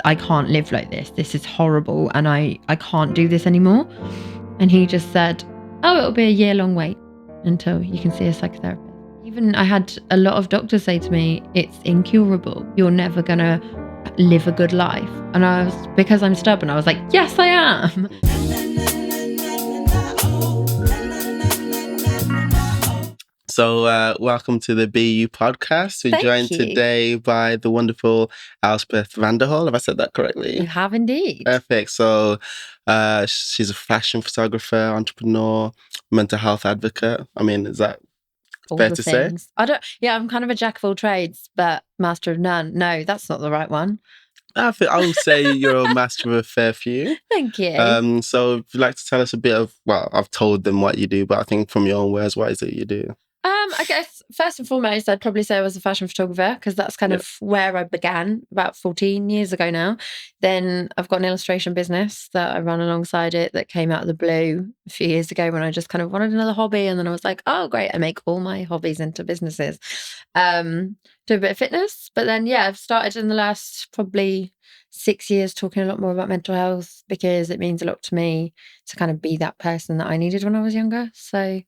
I can't live like this. This is horrible. And I can't do this anymore. And he just said, oh, it'll be a year-long wait until you can see a psychotherapist. Even I had a lot of doctors say to me, it's incurable. You're never going to live a good life. And because I'm stubborn, I was like, yes, I am. So welcome to the BU podcast. We're joined today by the wonderful Elspeth Van Der Hole. Have I said that correctly? You have indeed. Perfect. So she's a fashion photographer, entrepreneur, mental health advocate. I mean, is that fair to say? I'm kind of a jack of all trades, but master of none. No, that's not the right one. I would say you're a master of a fair few. Thank you. So if you'd like to tell us a bit of, well, I've told them what you do, but I think from your own words, what is it you do? I guess first and foremost, I'd probably say I was a fashion photographer because that's kind of where I began about 14 years ago now. Then I've got an illustration business that I run alongside it that came out of the blue a few years ago when I just kind of wanted another hobby. And then I was like, oh, great, I make all my hobbies into businesses. Do a bit of fitness. But then, I've started in the last probably 6 years talking a lot more about mental health because it means a lot to me to kind of be that person that I needed when I was younger. So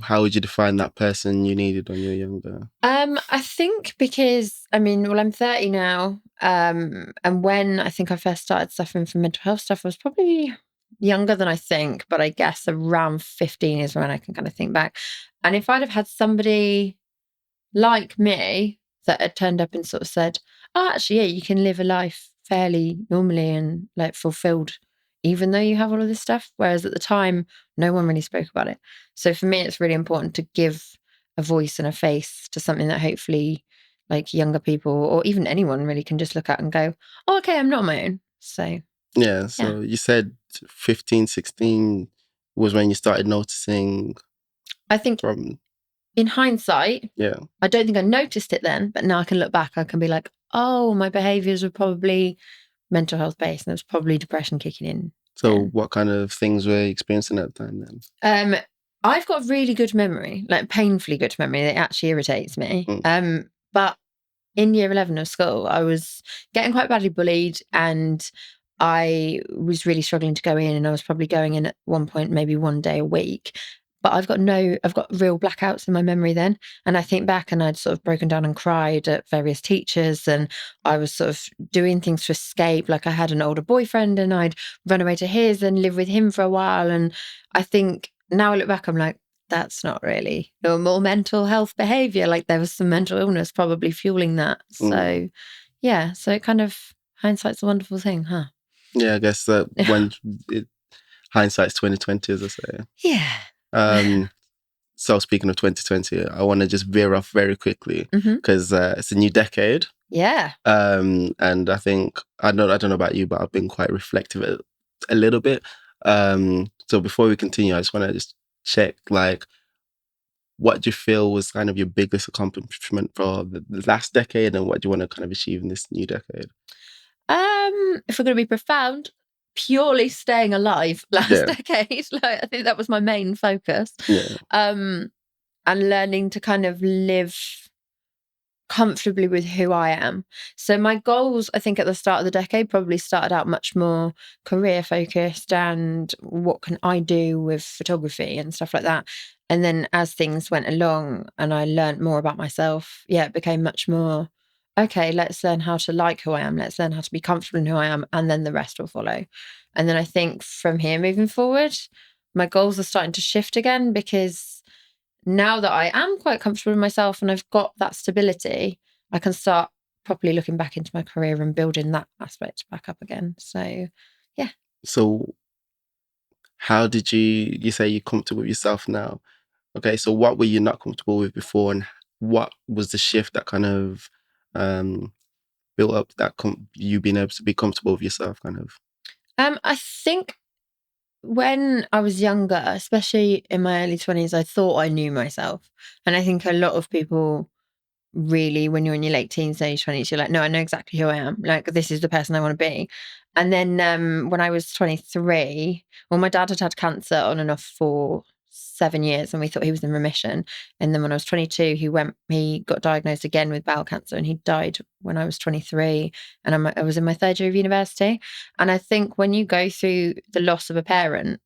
how would you define that person you needed when you were younger? I think because, I'm 30 now. And when I think I first started suffering from mental health stuff, I was probably younger than I think, but I guess around 15 is when I can kind of think back. And if I'd have had somebody like me that had turned up and sort of said, oh, actually, you can live a life fairly normally and like fulfilled, even though you have all of this stuff. Whereas at the time, no one really spoke about it. So for me, it's really important to give a voice and a face to something that hopefully like younger people or even anyone really can just look at and go, oh, okay, I'm not on my own. So you said 15, 16 was when you started noticing. I think in hindsight, I don't think I noticed it then, but now I can look back, I can be like, oh, my behaviours were probably mental health based and it was probably depression kicking in. So what kind of things were you experiencing at the time then? I've got really good memory, like painfully good memory that actually irritates me. But in year 11 of school, I was getting quite badly bullied and I was really struggling to go in, and I was probably going in at one point, maybe one day a week. But I've got real blackouts in my memory then. And I think back and I'd sort of broken down and cried at various teachers, and I was sort of doing things to escape. Like I had an older boyfriend and I'd run away to his and live with him for a while. And I think now I look back, I'm like, that's not really normal mental health behavior. Like there was some mental illness probably fueling that. So so it kind of, hindsight's a wonderful thing, huh? Yeah, I guess that when hindsight's 2020, as I say. Yeah. So speaking of 2020, I want to just veer off very quickly because it's a new decade. Yeah. And I think I don't know about you, but I've been quite reflective a little bit. So before we continue, I just want to just check, like, what do you feel was kind of your biggest accomplishment for the last decade, and what do you want to kind of achieve in this new decade? If we're going to be profound, purely staying alive last decade. Like I think that was my main focus. And learning to kind of live comfortably with who I am. So my goals, I think at the start of the decade, probably started out much more career focused and what can I do with photography and stuff like that. And then as things went along and I learned more about myself, it became much more, okay, let's learn how to like who I am. Let's learn how to be comfortable in who I am. And then the rest will follow. And then I think from here moving forward, my goals are starting to shift again, because now that I am quite comfortable with myself and I've got that stability, I can start properly looking back into my career and building that aspect back up again. So, yeah. So how did you say you're comfortable with yourself now? Okay, so what were you not comfortable with before, and what was the shift that kind of built up that you being able to be comfortable with yourself, kind of? I think when I was younger, especially in my early 20s, I thought I knew myself. And I think a lot of people really, when you're in your late teens, early 20s, you're like, no, I know exactly who I am. Like, this is the person I want to be. And then when I was 23, well, my dad had had cancer on and off for 7 years and we thought he was in remission. And then when I was 22, he got diagnosed again with bowel cancer, and he died when I was 23, and I was in my 3rd year of university. And I think when you go through the loss of a parent,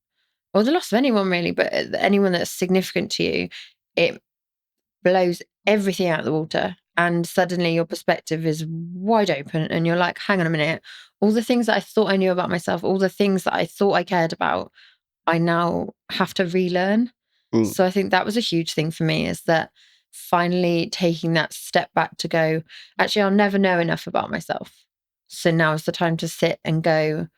or the loss of anyone really, but anyone that's significant to you, it blows everything out of the water. And suddenly your perspective is wide open and you're like, hang on a minute, all the things that I thought I knew about myself, all the things that I thought I cared about, I now have to relearn. So I think that was a huge thing for me, is that finally taking that step back to go, actually, I'll never know enough about myself. So now is the time to sit and go,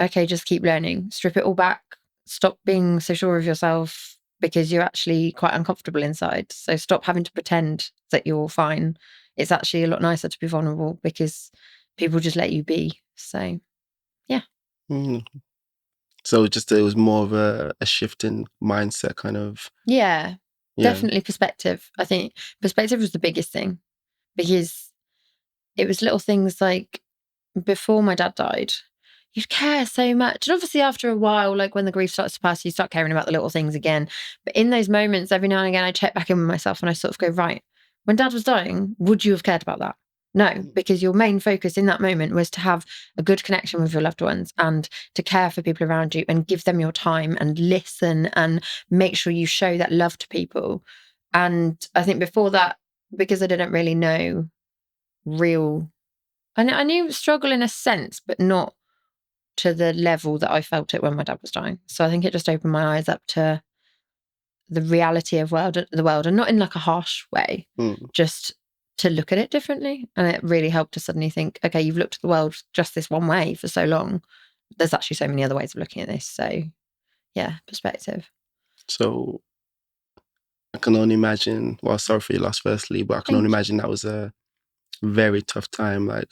okay, just keep learning, strip it all back, stop being so sure of yourself, because you're actually quite uncomfortable inside. So stop having to pretend that you're fine. It's actually a lot nicer to be vulnerable because people just let you be. So, yeah. So it was more of a shift in mindset kind of. Yeah, definitely perspective. I think perspective was the biggest thing, because it was little things like before my dad died, you'd care so much. And obviously after a while, like when the grief starts to pass, you start caring about the little things again. But in those moments, every now and again, I check back in with myself and I sort of go, right, when dad was dying, would you have cared about that? No, because your main focus in that moment was to have a good connection with your loved ones and to care for people around you and give them your time and listen and make sure you show that love to people. And I think before that, because I didn't really know I knew struggle in a sense, but not to the level that I felt it when my dad was dying. So I think it just opened my eyes up to the reality of the world, and not in like a harsh way, just to look at it differently. And it really helped to suddenly think, okay, you've looked at the world just this one way for so long. There's actually so many other ways of looking at this. So yeah, perspective. So I can only imagine, well, sorry for your loss firstly, but I can only imagine that was a very tough time. Like,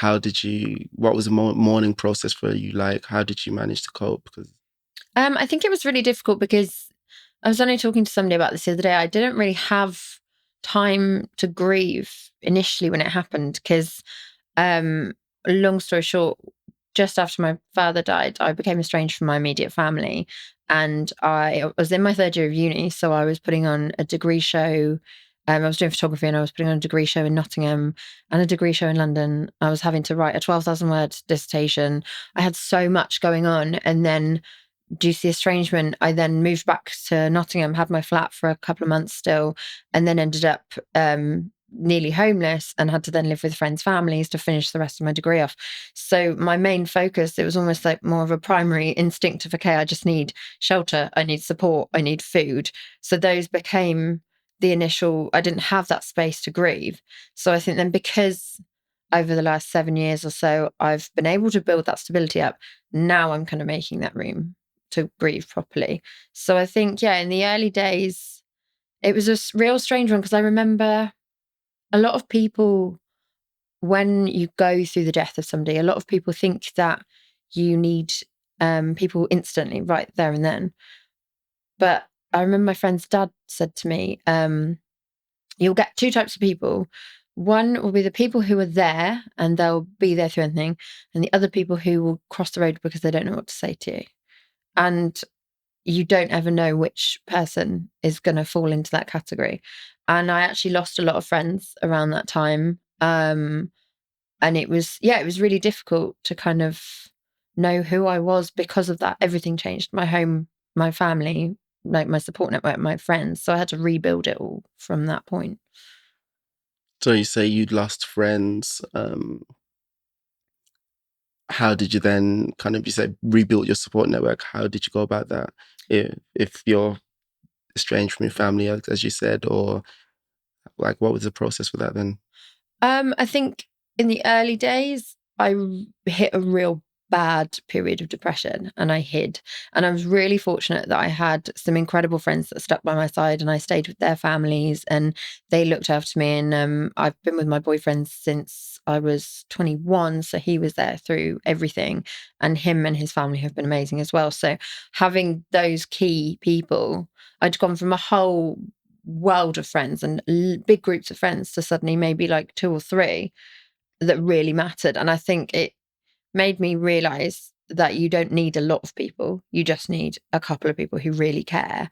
what was the mourning process for you like? How did you manage to cope? Because I think it was really difficult because I was only talking to somebody about this the other day. I didn't really have time to grieve initially when it happened because, long story short, just after my father died, I became estranged from my immediate family. And I was in my 3rd year of uni, so I was putting on a degree show. I was doing photography and I was putting on a degree show in Nottingham and a degree show in London. I was having to write a 12,000 word dissertation. I had so much going on. And then due to the estrangement, I then moved back to Nottingham, had my flat for a couple of months still, and then ended up nearly homeless and had to then live with friends' families to finish the rest of my degree off. So my main focus, it was almost like more of a primary instinct of, okay, I just need shelter, I need support, I need food. So those became the initial, I didn't have that space to grieve. So I think then because over the last 7 years or so, I've been able to build that stability up, now I'm kind of making that room to grieve properly. So I think, yeah, in the early days, it was a real strange one because I remember a lot of people, when you go through the death of somebody, a lot of people think that you need people instantly right there and then. But I remember my friend's dad said to me, you'll get 2 types of people. One will be the people who are there and they'll be there through anything, and the other people who will cross the road because they don't know what to say to you. And you don't ever know which person is going to fall into that category. And I actually lost a lot of friends around that time. And it was really difficult to kind of know who I was because of that. Everything changed. My home, my family, like my support network, my friends. So I had to rebuild it all from that point. So you say you'd lost friends. How did you then you said rebuild your support network? How did you go about that? If you're estranged from your family, as you said, or like what was the process for that then? I think in the early days, I hit a real bad period of depression and I hid. And I was really fortunate that I had some incredible friends that stuck by my side and I stayed with their families and they looked after me. And I've been with my boyfriend since I was 21. So he was there through everything, and him and his family have been amazing as well. So having those key people, I'd gone from a whole world of friends and big groups of friends to suddenly maybe like 2 or 3 that really mattered. And I think it made me realize that you don't need a lot of people. You just need a couple of people who really care.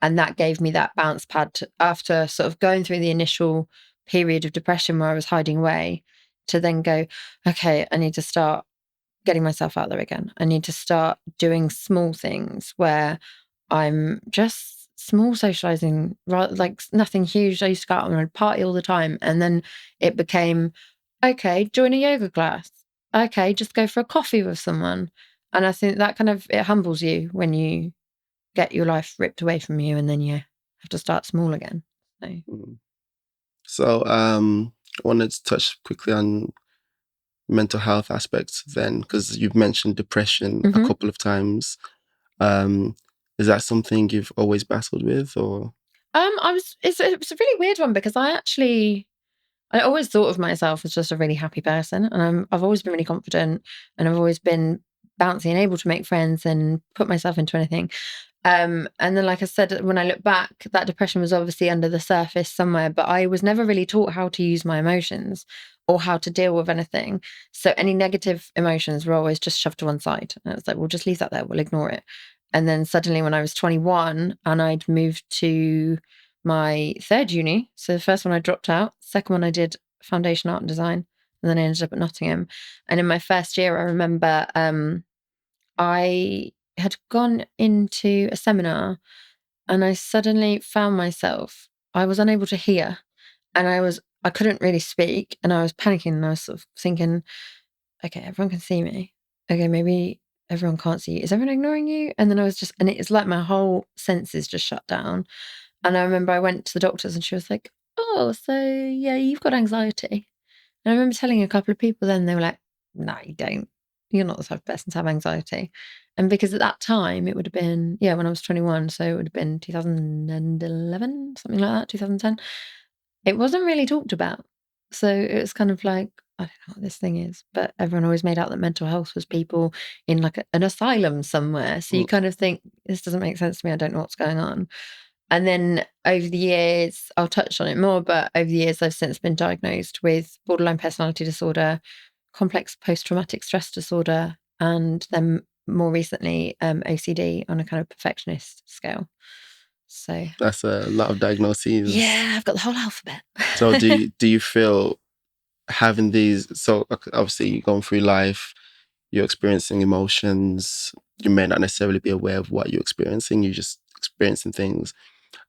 And that gave me that bounce pad after sort of going through the initial period of depression where I was hiding away, to then go, okay, I need to start getting myself out there again. I need to start doing small things where I'm just small socializing, like nothing huge. I used to go out and I'd party all the time. And then it became, okay, join a yoga class. Okay, just go for a coffee with someone. And I think that kind of, it humbles you when you get your life ripped away from you and then you have to start small again. So I wanted to touch quickly on mental health aspects then, because you've mentioned depression a couple of times. Is that something you've always battled with, or? It's a really weird one because I always thought of myself as just a really happy person, and I've always been really confident, and I've always been bouncy and able to make friends and put myself into anything. And then, like I said, when I look back, that depression was obviously under the surface somewhere, but I was never really taught how to use my emotions or how to deal with anything. So any negative emotions were always just shoved to one side. And it's like, we'll just leave that there, we'll ignore it. And then suddenly when I was 21 and I'd moved to my third uni, so the first one I dropped out, second one I did foundation art and design, and then I ended up at Nottingham. And in my first year, I remember I had gone into a seminar and I suddenly found myself, I was unable to hear, and I couldn't really speak, and I was panicking, and I was sort of thinking, okay, everyone can see me. Okay, maybe everyone can't see you. Is everyone ignoring you? And then and it's like my whole senses just shut down. And I remember I went to the doctors and she was like, oh, so yeah, you've got anxiety. And I remember telling a couple of people then, they were like, no, you don't. You're not the type of person to have anxiety. And because at that time, it would have been, when I was 21, so it would have been 2011, something like that, 2010. It wasn't really talked about. So it was kind of like, I don't know what this thing is, but everyone always made out that mental health was people in like an asylum somewhere. So you kind of think, this doesn't make sense to me. I don't know what's going on. And then over the years, I'll touch on it more, but over the years, I've since been diagnosed with borderline personality disorder, complex post-traumatic stress disorder, and then more recently, OCD on a kind of perfectionist scale. So that's a lot of diagnoses. Yeah, I've got the whole alphabet. So do you feel having these, so obviously you're going through life, you're experiencing emotions, you may not necessarily be aware of what you're experiencing, you're just experiencing things.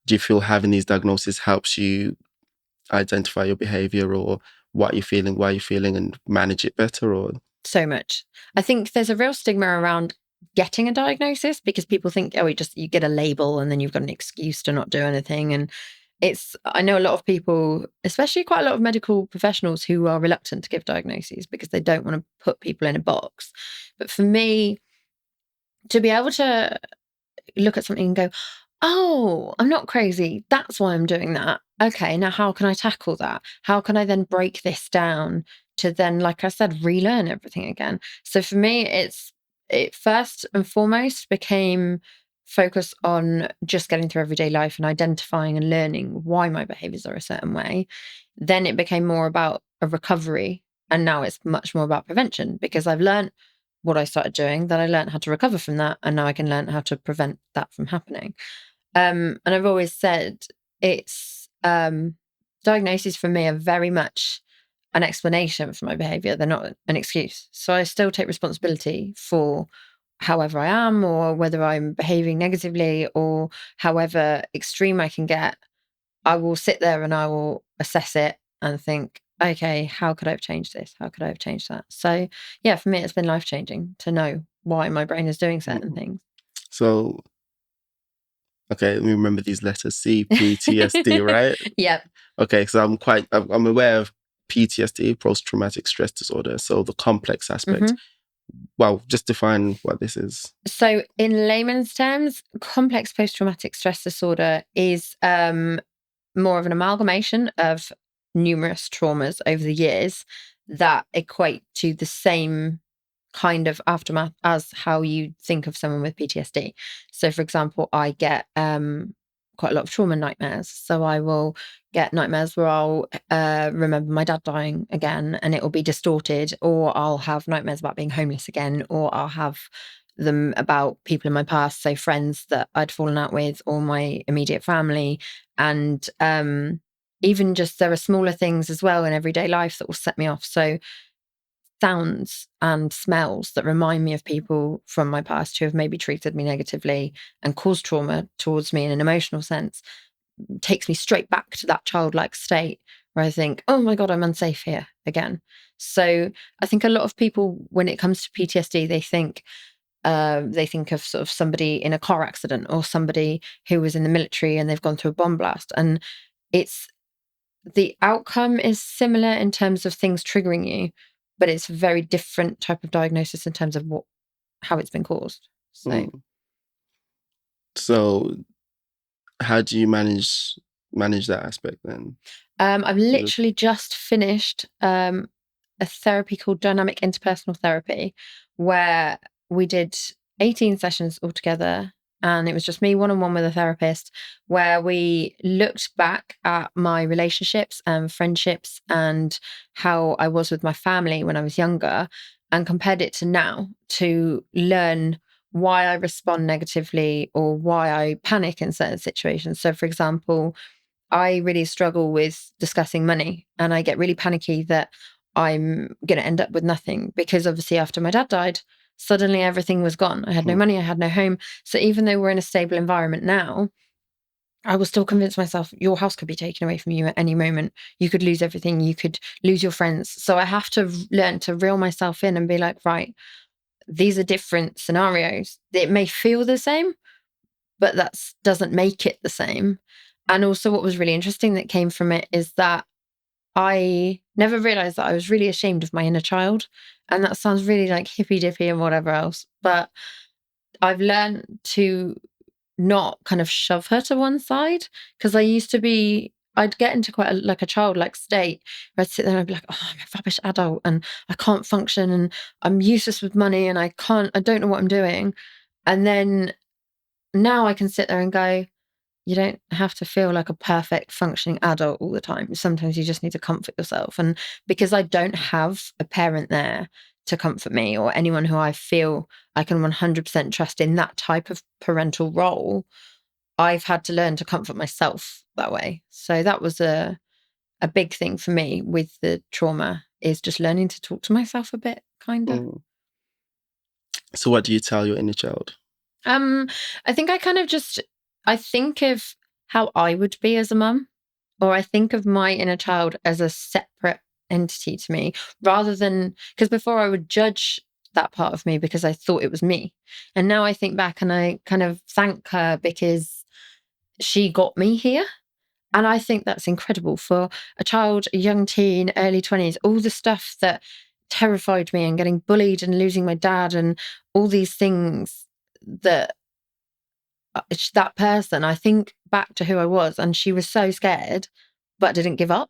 Do you feel having these diagnoses helps you identify your behavior or what you're feeling, why you're feeling, and manage it better? Or so much. I think there's a real stigma around getting a diagnosis because people think, oh, you get a label and then you've got an excuse to not do anything. And I know a lot of people, especially quite a lot of medical professionals, who are reluctant to give diagnoses because they don't want to put people in a box. But for me, to be able to look at something and go, oh, I'm not crazy. That's why I'm doing that. Okay, now how can I tackle that? How can I then break this down to then, like I said, relearn everything again? So for me, it first and foremost became focus on just getting through everyday life and identifying and learning why my behaviors are a certain way. Then it became more about a recovery. And now it's much more about prevention because I've learned what I started doing, then I learned how to recover from that. And now I can learn how to prevent that from happening. And I've always said it's diagnoses for me are very much an explanation for my behavior. They're not an excuse. So I still take responsibility for however I am, or whether I'm behaving negatively, or however extreme I can get. I will sit there and I will assess it and think, okay, how could I have changed this? How could I have changed that? So yeah, for me, it's been life-changing to know why my brain is doing certain things. So, okay, let me remember these letters. CPTSD, right? Yep. Okay, so I'm aware of PTSD, post-traumatic stress disorder. So the complex aspect. Well, just define what this is. So in layman's terms, complex post-traumatic stress disorder is more of an amalgamation of numerous traumas over the years that equate to the same kind of aftermath as how you think of someone with PTSD. So for example, I get quite a lot of trauma nightmares. So I will get nightmares where I'll remember my dad dying again and it will be distorted, or I'll have nightmares about being homeless again, or I'll have them about people in my past, so friends that I'd fallen out with or my immediate family. And even just there are smaller things as well in everyday life that will set me off. So sounds and smells that remind me of people from my past who have maybe treated me negatively and caused trauma towards me in an emotional sense takes me straight back to that childlike state where I think, oh my God, I'm unsafe here again. So I think a lot of people, when it comes to PTSD, they think of sort of somebody in a car accident or somebody who was in the military and they've gone through a bomb blast. And the outcome is similar in terms of things triggering you, but it's a very different type of diagnosis in terms of how it's been caused. So how do you manage that aspect then? I've literally just finished a therapy called dynamic interpersonal therapy, where we did 18 sessions altogether. And it was just me one-on-one with a therapist, where we looked back at my relationships and friendships and how I was with my family when I was younger and compared it to now to learn why I respond negatively or why I panic in certain situations. So, for example, I really struggle with discussing money and I get really panicky that I'm going to end up with nothing, because obviously after my dad died, suddenly everything was gone. I had no money, I had no home. So even though we're in a stable environment now, I will still convince myself your house could be taken away from you at any moment. You could lose everything. You could lose your friends. So I have to learn to reel myself in and be like, right, these are different scenarios. It may feel the same, but that doesn't make it the same. And also what was really interesting that came from it is that I never realized that I was really ashamed of my inner child. And that sounds really like hippy dippy and whatever else. But I've learned to not kind of shove her to one side, because I'd get into quite a childlike state where I'd sit there and I'd be like, oh, I'm a rubbish adult and I can't function and I'm useless with money and I don't know what I'm doing. And then now I can sit there and go, you don't have to feel like a perfect functioning adult all the time. Sometimes you just need to comfort yourself. And because I don't have a parent there to comfort me or anyone who I feel I can 100% trust in that type of parental role, I've had to learn to comfort myself that way. So that was a big thing for me with the trauma, is just learning to talk to myself a bit, kind of. So what do you tell your inner child? I think I think of how I would be as a mum, or I think of my inner child as a separate entity to me, rather than, because before I would judge that part of me because I thought it was me. And now I think back and I kind of thank her because she got me here. And I think that's incredible for a child, a young teen, early 20s, all the stuff that terrified me and getting bullied and losing my dad and all these things that person, I think back to who I was, and she was so scared, but didn't give up.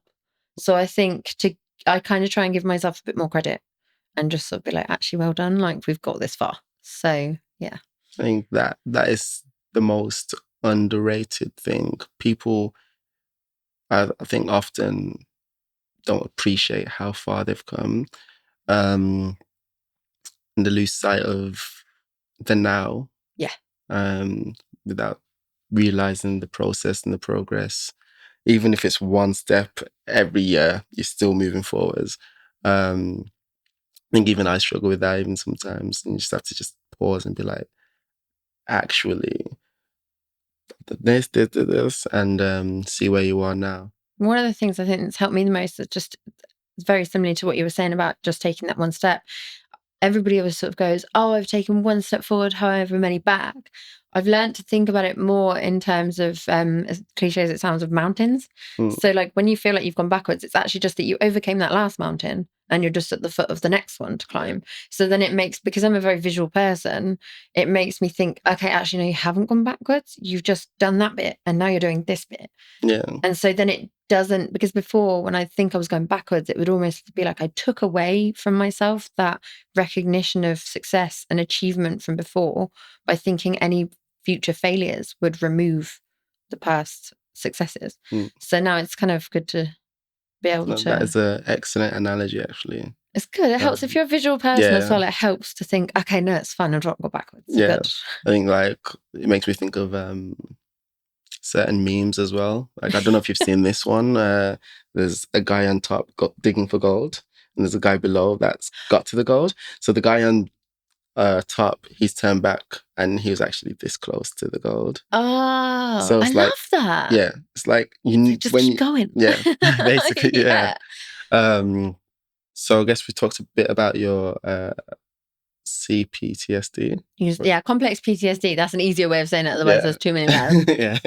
So I think I kind of try and give myself a bit more credit and just sort of be like, actually, well done. Like, we've got this far. So, yeah. I think that is the most underrated thing. People, I think, often don't appreciate how far they've come, and they lose sight of the now. Yeah. Without realizing the process and the progress. Even if it's one step every year, you're still moving forwards. I think even I struggle with that even sometimes, and you just have to just pause and be like, actually, this, and see where you are now. One of the things I think that's helped me the most is just very similar to what you were saying about just taking that one step. Everybody always sort of goes, oh, I've taken one step forward, however many back. I've learned to think about it more in terms of, as cliche as it sounds, of mountains. So like when you feel like you've gone backwards, it's actually just that you overcame that last mountain and you're just at the foot of the next one to climb. So then it makes, because I'm a very visual person, it makes me think, okay, actually, no, you haven't gone backwards. You've just done that bit and now you're doing this bit. Yeah. And so then it doesn't, because before when I think I was going backwards, it would almost be like I took away from myself that recognition of success and achievement from before by thinking any future failures would remove the past successes. So now it's kind of good to be able to... That is an excellent analogy, actually. It's good. It helps if you're a visual person as well. It helps to think, okay, no, it's fine. I'll not go backwards. Yeah. Good. I think like it makes me think of certain memes as well. Like, I don't know if you've seen this one. There's a guy on top digging for gold, and there's a guy below that's got to the gold. So the guy on top, he's turned back, and he was actually this close to the gold. Oh, so I love that. Yeah, it's like you need just keep going. Yeah, basically, yeah. So I guess we talked a bit about your CPTSD. Yeah, complex PTSD. That's an easier way of saying it. Otherwise, there's too many letters. Yeah.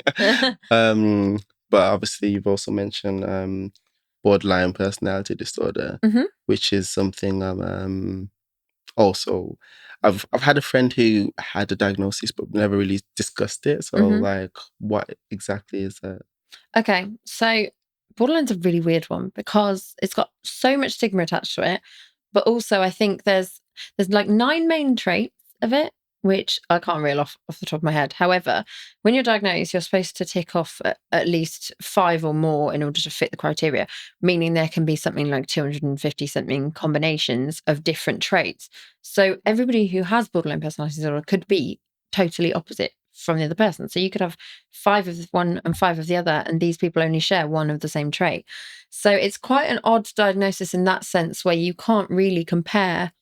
But obviously, you've also mentioned borderline personality disorder, which is something also I've had a friend who had a diagnosis, but never really discussed it. So, like, what exactly is that? Okay, so borderline's a really weird one because it's got so much stigma attached to it, but also I think there's like 9 main traits of it, which I can't reel off the top of my head. However, when you're diagnosed, you're supposed to tick off at least 5 or more in order to fit the criteria, meaning there can be something like 250 something combinations of different traits. So everybody who has borderline personality disorder could be totally opposite from the other person. So you could have 5 of one and 5 of the other, and these people only share 1 of the same trait. So it's quite an odd diagnosis in that sense, where you can't really compare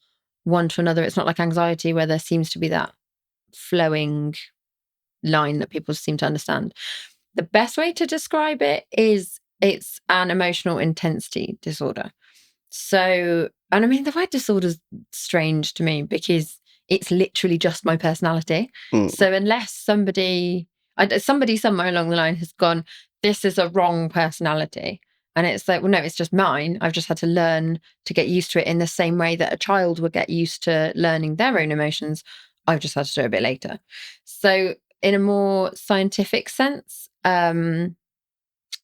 one to another. It's not like anxiety, where there seems to be that flowing line that people seem to understand. The best way to describe it is it's an emotional intensity disorder. So, and I mean, the word disorder is strange to me because it's literally just my personality. So unless somebody somewhere along the line has gone, this is a wrong personality, and it's like, well, no, it's just mine. I've just had to learn to get used to it in the same way that a child would get used to learning their own emotions. I've just had to do it a bit later. So in a more scientific sense,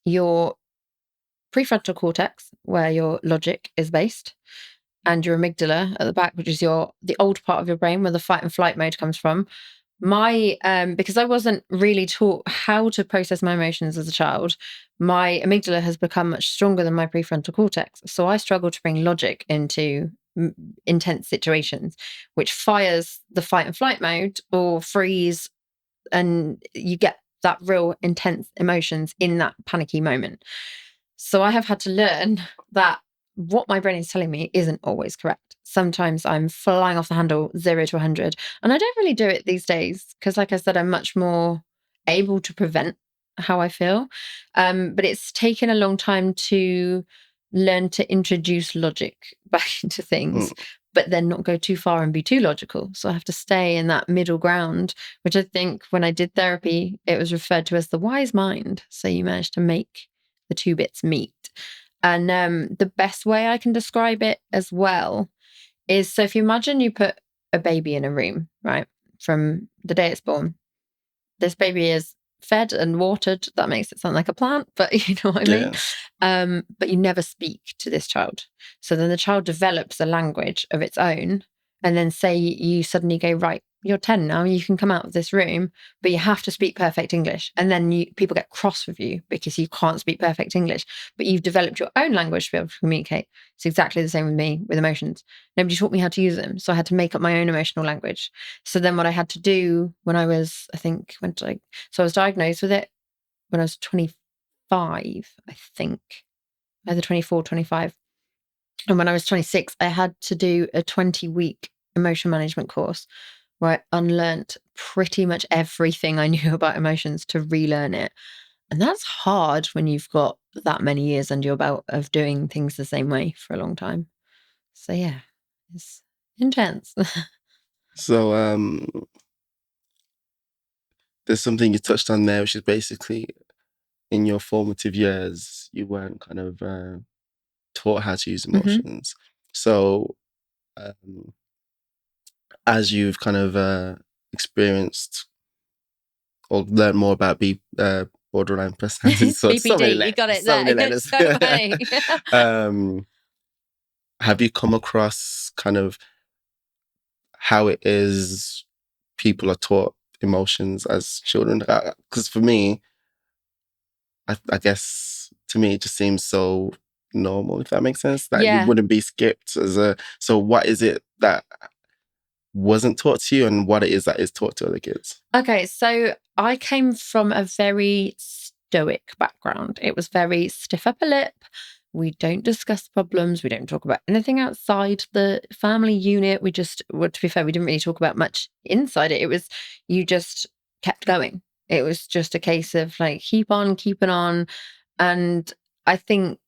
your prefrontal cortex, where your logic is based, and your amygdala at the back, which is the old part of your brain where the fight and flight mode comes from. Because I wasn't really taught how to process my emotions as a child, my amygdala has become much stronger than my prefrontal cortex. So I struggle to bring logic into intense situations, which fires the fight and flight mode or freeze, and you get that real intense emotions in that panicky moment. So I have had to learn that what my brain is telling me isn't always correct. Sometimes I'm flying off the handle 0 to 100. And I don't really do it these days because, like I said, I'm much more able to prevent how I feel. But it's taken a long time to learn to introduce logic back into things, but then not go too far and be too logical. So I have to stay in that middle ground, which I think when I did therapy, it was referred to as the wise mind. So you manage to make the 2 bits meet. And the best way I can describe it as well is, so if you imagine you put a baby in a room, right, from the day it's born, this baby is fed and watered. That makes it sound like a plant, but you know what I mean? But you never speak to this child. So then the child develops a language of its own. And then say you suddenly go, right, you're 10 now, you can come out of this room, but you have to speak perfect English. And then people get cross with you because you can't speak perfect English, but you've developed your own language to be able to communicate. It's exactly the same with me with emotions. Nobody taught me how to use them. So I had to make up my own emotional language. So then what I had to do when I was, I was diagnosed with it when I was 25, I think, either 24, 25. And when I was 26, I had to do a 20-week emotion management course where I unlearned pretty much everything I knew about emotions to relearn it. And that's hard when you've got that many years under your belt of doing things the same way for a long time. So yeah, it's intense. So there's something you touched on there, which is basically in your formative years, you weren't kind of taught how to use emotions. So as you've kind of experienced or learned more about borderline personality disorder, BPD, you got it there. So funny. Have you come across kind of how it is people are taught emotions as children? Because for me, I guess to me it just seems so normal, if that makes sense. That you Yeah. wouldn't be skipped so what is it that wasn't taught to you and what it is that is taught to other kids? Okay, so I came from a very stoic background. It was very stiff upper lip. We don't discuss problems. We don't talk about anything outside the family unit. We just, well, to be fair, we didn't really talk about much inside it. It was, you just kept going. It was just a case of like, keep on keeping on. And I think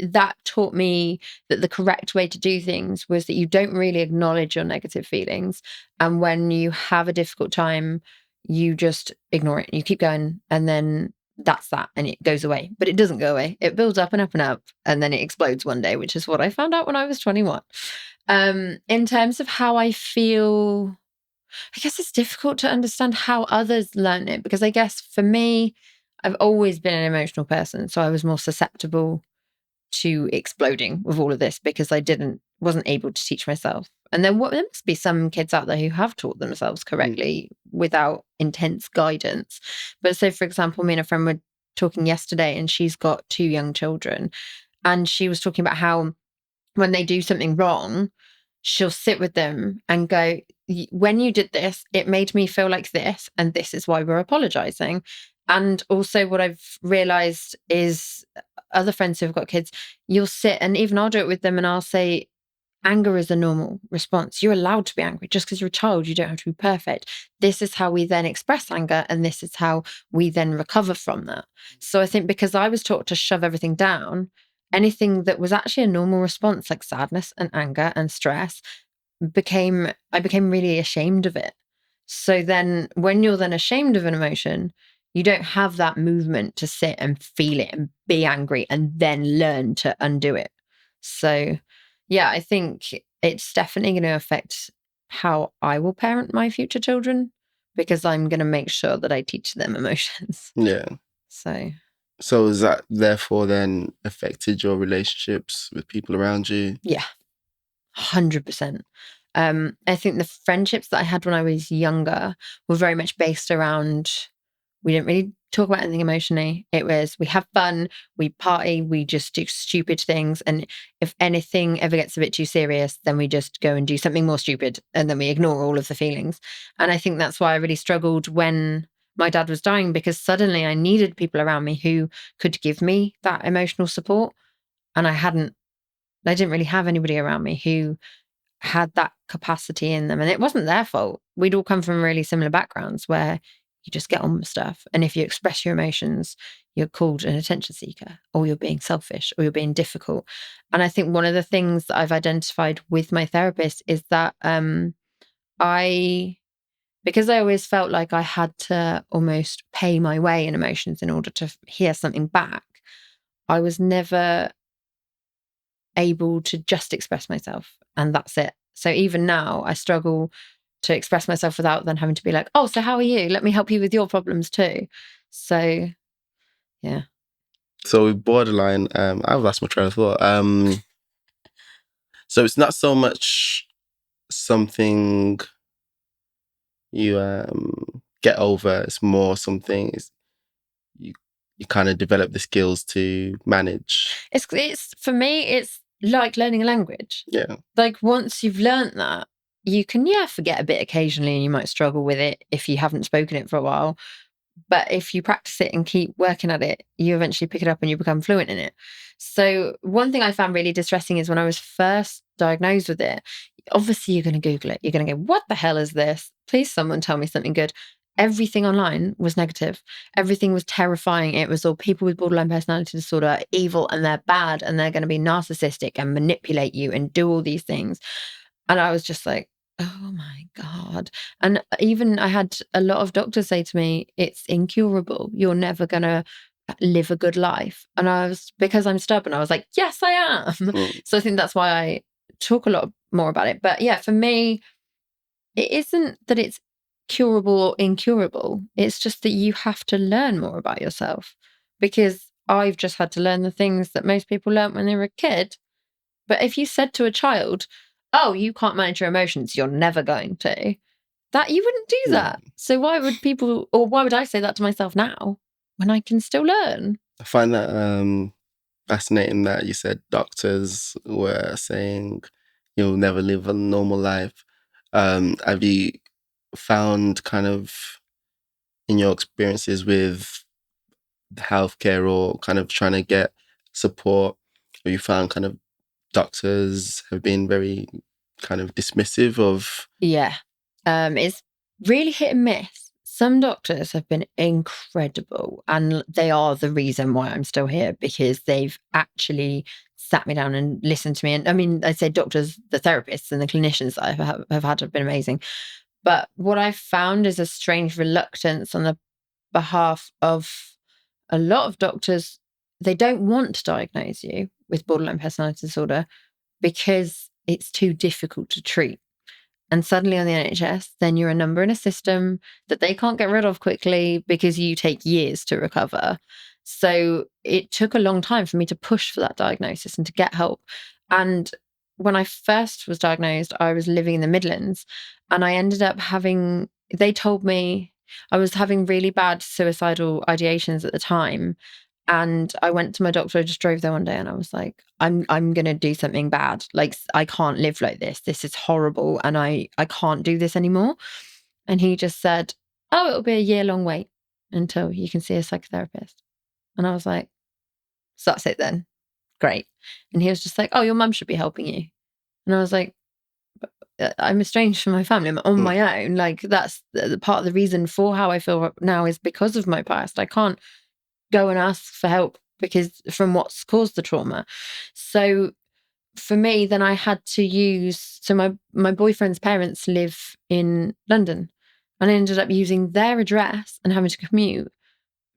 that taught me that the correct way to do things was that you don't really acknowledge your negative feelings. And when you have a difficult time, you just ignore it. You keep going, and then that's that, and it goes away. But it doesn't go away. It builds up and up and up, and then it explodes one day, which is what I found out when I was 21. In terms of how I feel, I guess it's difficult to understand how others learn it, because I guess for me, I've always been an emotional person. So I was more susceptible to exploding with all of this because I wasn't able to teach myself. And there must be some kids out there who have taught themselves correctly without intense guidance. But so, for example, me and a friend were talking yesterday, and she's got 2 young children, and she was talking about how when they do something wrong, she'll sit with them and go, when you did this, it made me feel like this, and this is why we're apologizing. And also what I've realized is other friends who've got kids, you'll sit, and even I'll do it with them, and I'll say, anger is a normal response. You're allowed to be angry. Just because you're a child, you don't have to be perfect. This is how we then express anger, and this is how we then recover from that. So I think because I was taught to shove everything down, anything that was actually a normal response, like sadness and anger and stress, I became really ashamed of it. So then when you're then ashamed of an emotion, you don't have that movement to sit and feel it and be angry and then learn to undo it. So yeah, I think it's definitely going to affect how I will parent my future children, because I'm going to make sure that I teach them emotions. Yeah. So has that therefore then affected your relationships with people around you? Yeah, 100%. I think the friendships that I had when I was younger were very much based around, we didn't really talk about anything emotionally. It was, we have fun, we party, we just do stupid things. And if anything ever gets a bit too serious, then we just go and do something more stupid, and then we ignore all of the feelings. And I think that's why I really struggled when my dad was dying, because suddenly I needed people around me who could give me that emotional support. And I didn't really have anybody around me who had that capacity in them. And it wasn't their fault. We'd all come from really similar backgrounds where you just get on with stuff. And if you express your emotions, you're called an attention seeker, or you're being selfish, or you're being difficult. And I think one of the things that I've identified with my therapist is that because I always felt like I had to almost pay my way in emotions in order to hear something back, I was never able to just express myself, and that's it. So even now I struggle to express myself without then having to be like, oh, so how are you? Let me help you with your problems too. So yeah. So with borderline, I've lost my train of thought. So it's not so much something you get over, it's more something you kind of develop the skills to manage. It's for me, it's like learning a language. Yeah. Like once you've learned that, you can forget a bit occasionally, and you might struggle with it if you haven't spoken it for a while. But if you practice it and keep working at it, you eventually pick it up and you become fluent in it. So one thing I found really distressing is when I was first diagnosed with it, obviously you're going to Google it. You're going to go, what the hell is this? Please someone tell me something good. Everything online was negative. Everything was terrifying. It was all people with borderline personality disorder are evil, and they're bad, and they're going to be narcissistic and manipulate you and do all these things. And I was just like, oh my God. And even I had a lot of doctors say to me, it's incurable. You're never going to live a good life. And because I'm stubborn, I was like, yes, I am. So I think that's why I talk a lot more about it. But yeah, for me, it isn't that it's curable or incurable. It's just that you have to learn more about yourself, because I've just had to learn the things that most people learn when they were a kid. But if you said to a child, oh, you can't manage your emotions, you're never going to, that you wouldn't do that. So why would I say that to myself now? when I can still learn. I find that fascinating that you said doctors were saying you'll never live a normal life. Have you found kind of in your experiences with healthcare or kind of trying to get support, have you found kind of doctors have been very kind of dismissive of? Yeah. It's really hit and miss. Some doctors have been incredible, and they are the reason why I'm still here, because they've actually sat me down and listened to me. And I mean, I'd say doctors, the therapists and the clinicians that I have had have been amazing. But what I've found is a strange reluctance on the behalf of a lot of doctors. They don't want to diagnose you with borderline personality disorder because it's too difficult to treat. And suddenly on the NHS, then you're a number in a system that they can't get rid of quickly because you take years to recover. So it took a long time for me to push for that diagnosis and to get help. And when I first was diagnosed, I was living in the Midlands, and I ended up they told me I was having really bad suicidal ideations at the time. And I went to my doctor. I just drove there one day and I was like, I'm going to do something bad. Like, I can't live like this. This is horrible. And I can't do this anymore. And he just said, oh, it'll be a year-long wait until you can see a psychotherapist. And I was like, so that's it then. Great. And he was just like, oh, your mum should be helping you. And I was like, I'm estranged from my family. I'm on my own. Like, that's the part of the reason for how I feel now is because of my past. I can't go and ask for help because from what's caused the trauma. So for me, then I had to use, so my boyfriend's parents live in London, and I ended up using their address and having to commute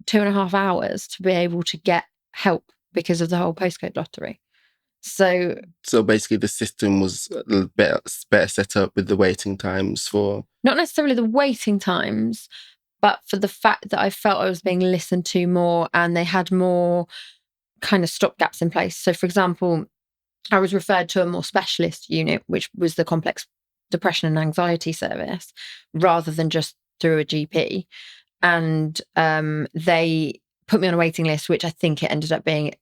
2.5 hours to be able to get help because of the whole postcode lottery. So basically the system was a little better set up with the waiting times for... Not necessarily the waiting times, but for the fact that I felt I was being listened to more, and they had more kind of stopgaps in place. So, for example, I was referred to a more specialist unit, which was the complex depression and anxiety service, rather than just through a GP. And they put me on a waiting list, which I think it ended up being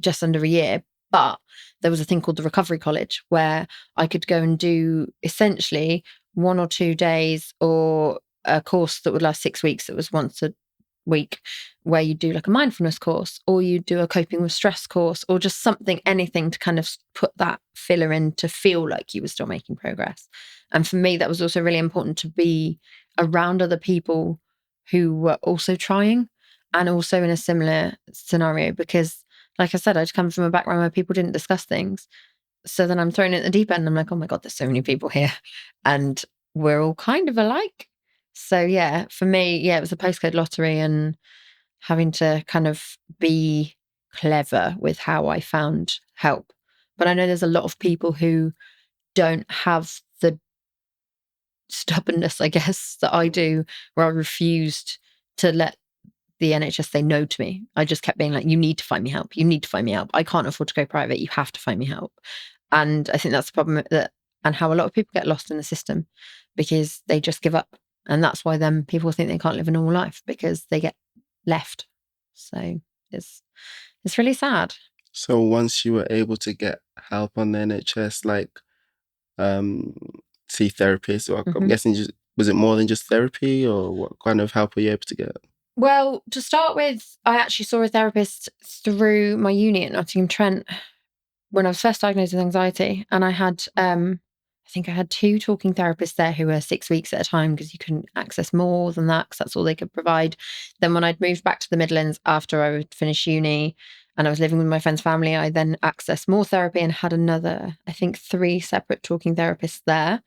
just under a year. But there was a thing called the Recovery College where I could go and do essentially 1 or 2 days, or a course that would last 6 weeks that was once a week, where you do like a mindfulness course, or you do a coping with stress course, or just anything to kind of put that filler in to feel like you were still making progress. And for me, that was also really important, to be around other people who were also trying and also in a similar scenario, because like I said, I'd come from a background where people didn't discuss things. So then I'm thrown at the deep end. I'm like, oh my God, there's so many people here and we're all kind of alike. So yeah, for me, it was a postcode lottery and having to kind of be clever with how I found help. But I know there's a lot of people who don't have the stubbornness, I guess, that I do, where I refused to let the NHS say no to me. I just kept being like, you need to find me help. You need to find me help. I can't afford to go private. You have to find me help. And I think that's the problem and how a lot of people get lost in the system, because they just give up. And that's why then people think they can't live a normal life, because they get left. So it's really sad. So once you were able to get help on the NHS, like see therapists, or I'm guessing, was it more than just therapy, or what kind of help were you able to get? Well, to start with, I actually saw a therapist through my uni at Nottingham-Trent when I was first diagnosed with anxiety. And I had, I think I had 2 talking therapists there who were 6 weeks at a time, because you couldn't access more than that, because that's all they could provide. Then when I'd moved back to the Midlands after I would finish uni and I was living with my friend's family, I then accessed more therapy and had another, I think 3 separate talking therapists there.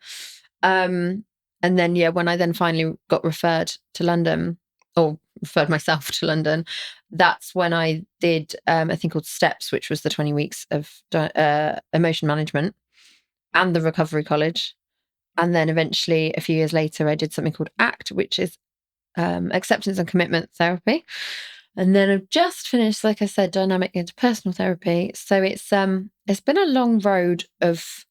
And then, when I then finally got referred to London, or referred myself to London, that's when I did a thing called STEPS, which was the 20 weeks of emotion management, and the Recovery College. And then eventually, a few years later, I did something called ACT, which is acceptance and commitment therapy. And then I've just finished, like I said, dynamic interpersonal therapy. So it's been a long road of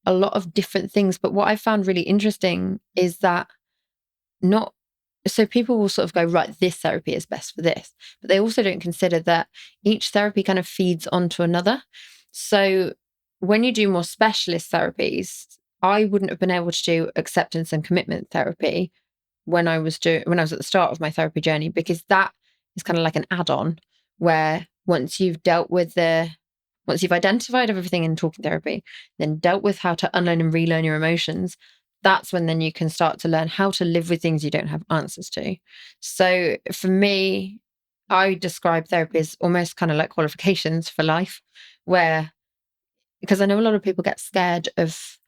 a lot of different things. But what I found really interesting is that not so people will sort of go, right, this therapy is best for this. But they also don't consider that each therapy kind of feeds onto another. So when you do more specialist therapies, I wouldn't have been able to do acceptance and commitment therapy when I was at the start of my therapy journey, because that is kind of like an add-on where once you've identified everything in talking therapy, then dealt with how to unlearn and relearn your emotions, that's when then you can start to learn how to live with things you don't have answers to. So for me, I describe therapy as almost kind of like qualifications for life, because I know a lot of people get scared of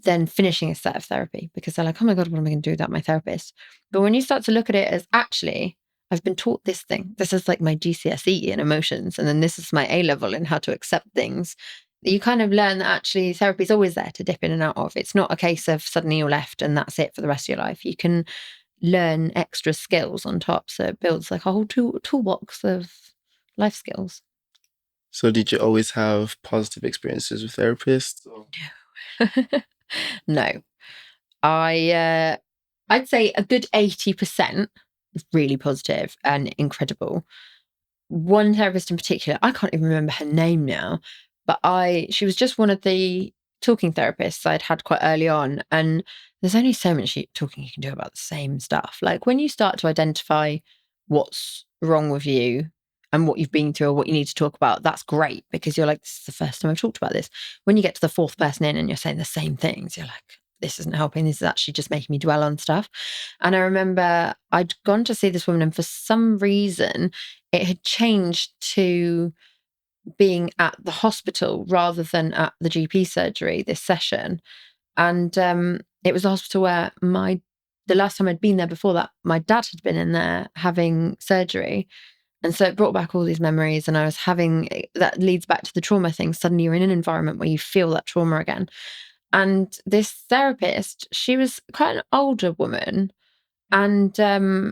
then finishing a set of therapy because they're like, oh my God, what am I going to do without my therapist? But when you start to look at it as, actually, I've been taught this thing. This is like my GCSE in emotions. And then this is my A level in how to accept things. You kind of learn that actually therapy is always there to dip in and out of. It's not a case of suddenly you're left and that's it for the rest of your life. You can learn extra skills on top. So it builds like a whole toolbox of life skills. So did you always have positive experiences with therapists? No. I'd say a good 80% is really positive and incredible. One therapist in particular, I can't even remember her name now, but she was just one of the talking therapists I'd had quite early on. And there's only so much talking you can do about the same stuff. Like when you start to identify what's wrong with you and what you've been through or what you need to talk about, that's great because you're like, this is the first time I've talked about this. When you get to the fourth person in and you're saying the same things, you're like, this isn't helping. This is actually just making me dwell on stuff. And I remember I'd gone to see this woman, and for some reason, it had changed to being at the hospital rather than at the GP surgery this session. And it was the hospital where the last time I'd been there before that, my dad had been in there having surgery. And so it brought back all these memories, and that leads back to the trauma thing. Suddenly you're in an environment where you feel that trauma again. And this therapist, she was quite an older woman, and I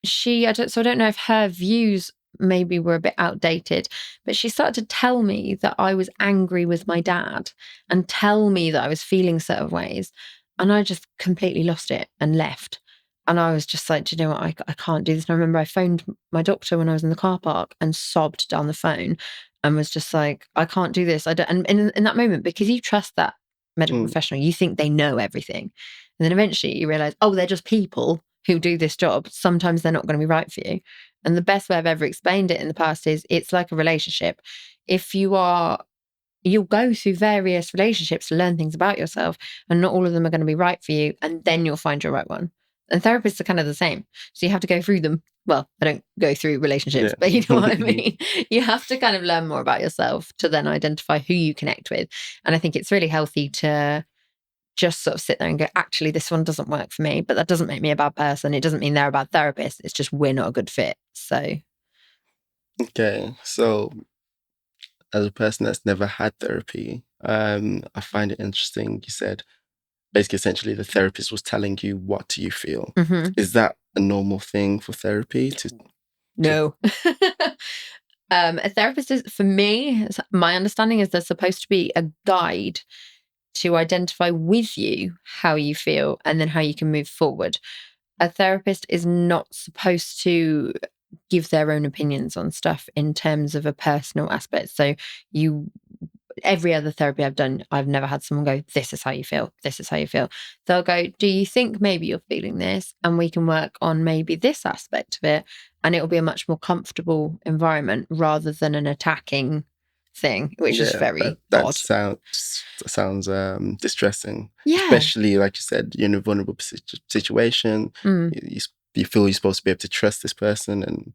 don't know if her views maybe were a bit outdated, but she started to tell me that I was angry with my dad and tell me that I was feeling certain ways. And I just completely lost it and left. And I was just like, do you know what? I can't do this. And I remember I phoned my doctor when I was in the car park and sobbed down the phone and was just like, I can't do this. I don't. And in that moment, because you trust that medical professional, you think they know everything. And then eventually you realize, oh, they're just people who do this job. Sometimes they're not going to be right for you. And the best way I've ever explained it in the past is it's like a relationship. You'll go through various relationships to learn things about yourself, and not all of them are going to be right for you. And then you'll find your right one. And therapists are kind of the same. So you have to go through them. Well, I don't go through relationships, but you know what I mean? You have to kind of learn more about yourself to then identify who you connect with. And I think it's really healthy to just sort of sit there and go, actually, this one doesn't work for me, but that doesn't make me a bad person. It doesn't mean they're a bad therapist. It's just we're not a good fit. So. Okay. So as a person that's never had therapy, I find it interesting. You said basically, essentially, the therapist was telling you what do you feel. Mm-hmm. Is that a normal thing for therapy? No. A therapist is, for me, my understanding is there's supposed to be a guide to identify with you how you feel and then how you can move forward. A therapist is not supposed to give their own opinions on stuff in terms of a personal aspect. So every other therapy I've done, I've never had someone go, this is how you feel. This is how you feel. They'll go, do you think maybe you're feeling this? And we can work on maybe this aspect of it. And it will be a much more comfortable environment rather than an attacking thing, which is very odd. Sounds distressing. Yeah. Especially, like you said, you're in a vulnerable situation. You feel you're supposed to be able to trust this person.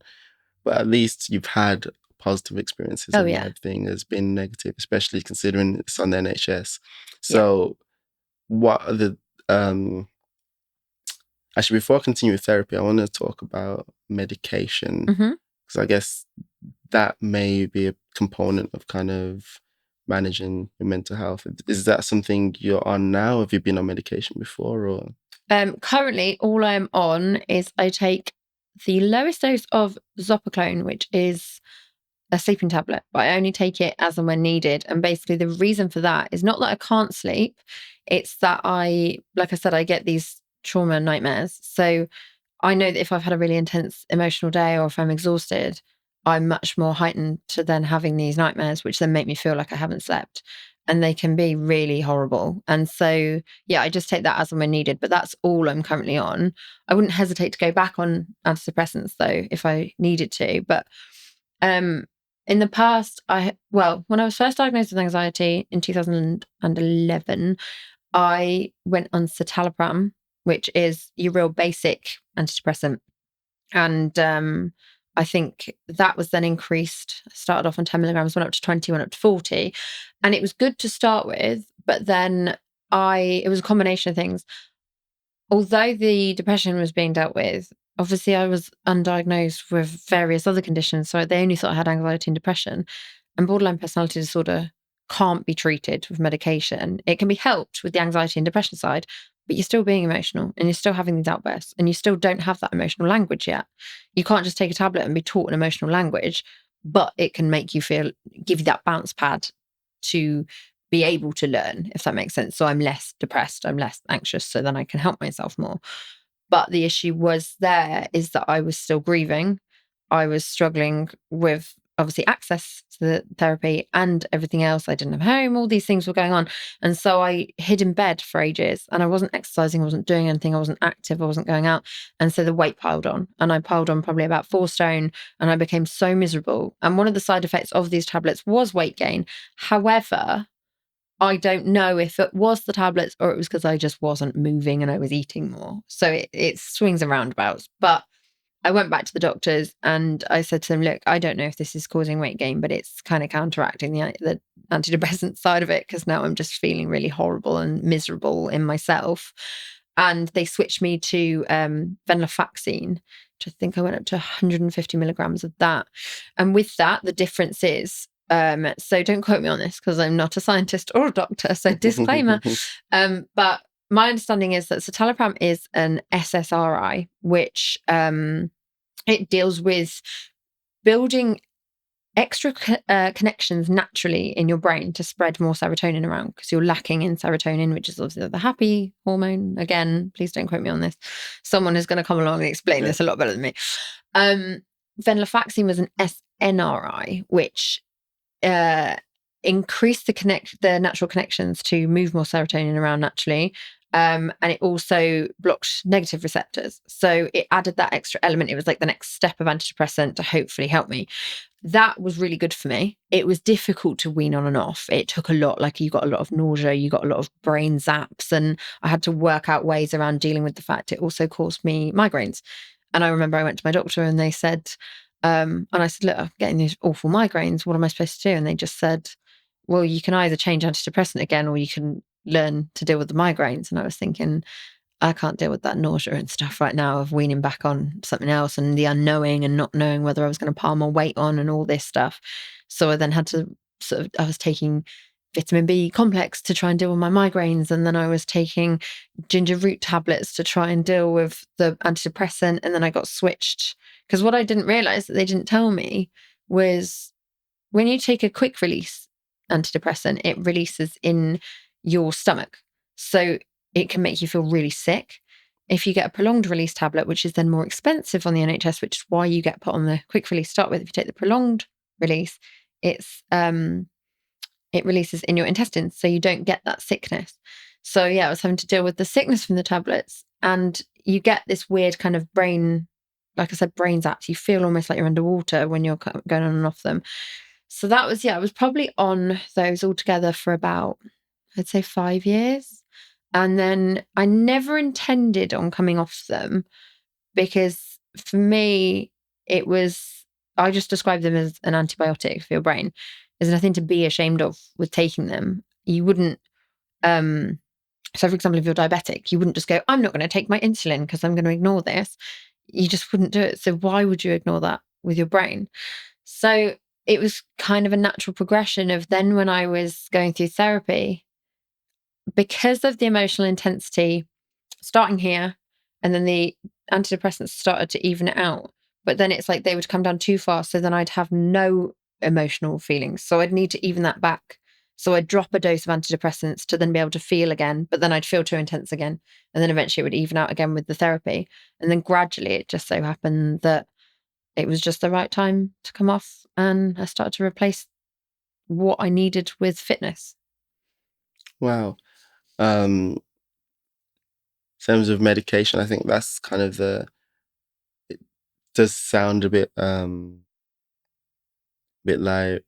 But at least you've had positive experiences, and everything has been negative, especially considering it's on the NHS. So what are the actually, before I continue with therapy, I want to talk about medication, because I guess that may be a component of kind of managing your mental health. Is that something you're on now? Have you been on medication before? Or currently all I'm on is I take the lowest dose of Zopiclone, which is a sleeping tablet, but I only take it as and when needed. And basically the reason for that is not that I can't sleep. It's that like I said, I get these trauma nightmares. So I know that if I've had a really intense emotional day or if I'm exhausted, I'm much more heightened to then having these nightmares, which then make me feel like I haven't slept. And they can be really horrible. And so, yeah, I just take that as and when needed. But that's all I'm currently on. I wouldn't hesitate to go back on antidepressants, though, if I needed to. But in the past, when I was first diagnosed with anxiety in 2011, I went on citalopram, which is your real basic antidepressant. And I think that was then increased, started off on 10 milligrams, went up to 20, went up to 40. And it was good to start with, but then it was a combination of things. Although the depression was being dealt with, obviously I was undiagnosed with various other conditions. So they only thought I had anxiety and depression. And borderline personality disorder can't be treated with medication. It can be helped with the anxiety and depression side, but you're still being emotional and you're still having these outbursts and you still don't have that emotional language yet. You can't just take a tablet and be taught an emotional language, but it can make you give you that bounce pad to be able to learn, if that makes sense. So I'm less depressed, I'm less anxious, so then I can help myself more. But the issue is that I was still grieving. I was struggling with obviously access to the therapy and everything else. I didn't have home, all these things were going on. And so I hid in bed for ages and I wasn't exercising, I wasn't doing anything, I wasn't active, I wasn't going out. And so the weight piled on and I piled on probably about 4 stone and I became so miserable. And one of the side effects of these tablets was weight gain. However, I don't know if it was the tablets or it was because I just wasn't moving and I was eating more. So it swings and roundabouts. But I went back to the doctors and I said to them, look, I don't know if this is causing weight gain, but it's kind of counteracting the antidepressant side of it because now I'm just feeling really horrible and miserable in myself. And they switched me to venlafaxine, which I think I went up to 150 milligrams of that. And with that, the difference is, so don't quote me on this because I'm not a scientist or a doctor, so disclaimer. But my understanding is that citalopram is an SSRI, which it deals with building extra connections naturally in your brain to spread more serotonin around because you're lacking in serotonin, which is obviously the happy hormone. Again, please don't quote me on this. Someone is going to come along and explain this a lot better than me. Venlafaxine was an SNRI, which increased the natural connections to move more serotonin around naturally. And it also blocked negative receptors. So it added that extra element. It was like the next step of antidepressant to hopefully help me. That was really good for me. It was difficult to wean on and off. It took a lot, like you got a lot of nausea, you got a lot of brain zaps, and I had to work out ways around dealing with the fact it also caused me migraines. And I remember I went to my doctor and they said, and I said, look, I'm getting these awful migraines. What am I supposed to do? And they just said, well, you can either change antidepressant again or you can learn to deal with the migraines. And I was thinking, I can't deal with that nausea and stuff right now of weaning back on something else and the unknowing and not knowing whether I was going to pile more weight on and all this stuff. So I then had to I was taking vitamin B complex to try and deal with my migraines. And then I was taking ginger root tablets to try and deal with the antidepressant. And then I got switched because what I didn't realize that they didn't tell me was when you take a quick release antidepressant, it releases in your stomach. So it can make you feel really sick. If you get a prolonged release tablet, which is then more expensive on the NHS, which is why you get put on the quick release to start with. If you take the prolonged release, it releases in your intestines, so you don't get that sickness. So yeah, I was having to deal with the sickness from the tablets, and you get this weird kind of brain, like I said, brain zaps. You feel almost like you're underwater when you're going on and off them. So that was, I was probably on those altogether for about, I'd say 5 years. And then I never intended on coming off them because for me, I just described them as an antibiotic for your brain. There's nothing to be ashamed of with taking them. You wouldn't, so for example, if you're diabetic, you wouldn't just go, I'm not going to take my insulin because I'm going to ignore this. You just wouldn't do it. So why would you ignore that with your brain? So it was kind of a natural progression of then when I was going through therapy, because of the emotional intensity starting here, and then the antidepressants started to even it out. But then it's like they would come down too far. So then I'd have no emotional feelings. So I'd need to even that back So I'd drop a dose of antidepressants to then be able to feel again, but then I'd feel too intense again. And then eventually it would even out again with the therapy. And then gradually it just so happened that it was just the right time to come off, and I started to replace what I needed with fitness. Wow. In terms of medication, I think that's kind of it does sound a bit like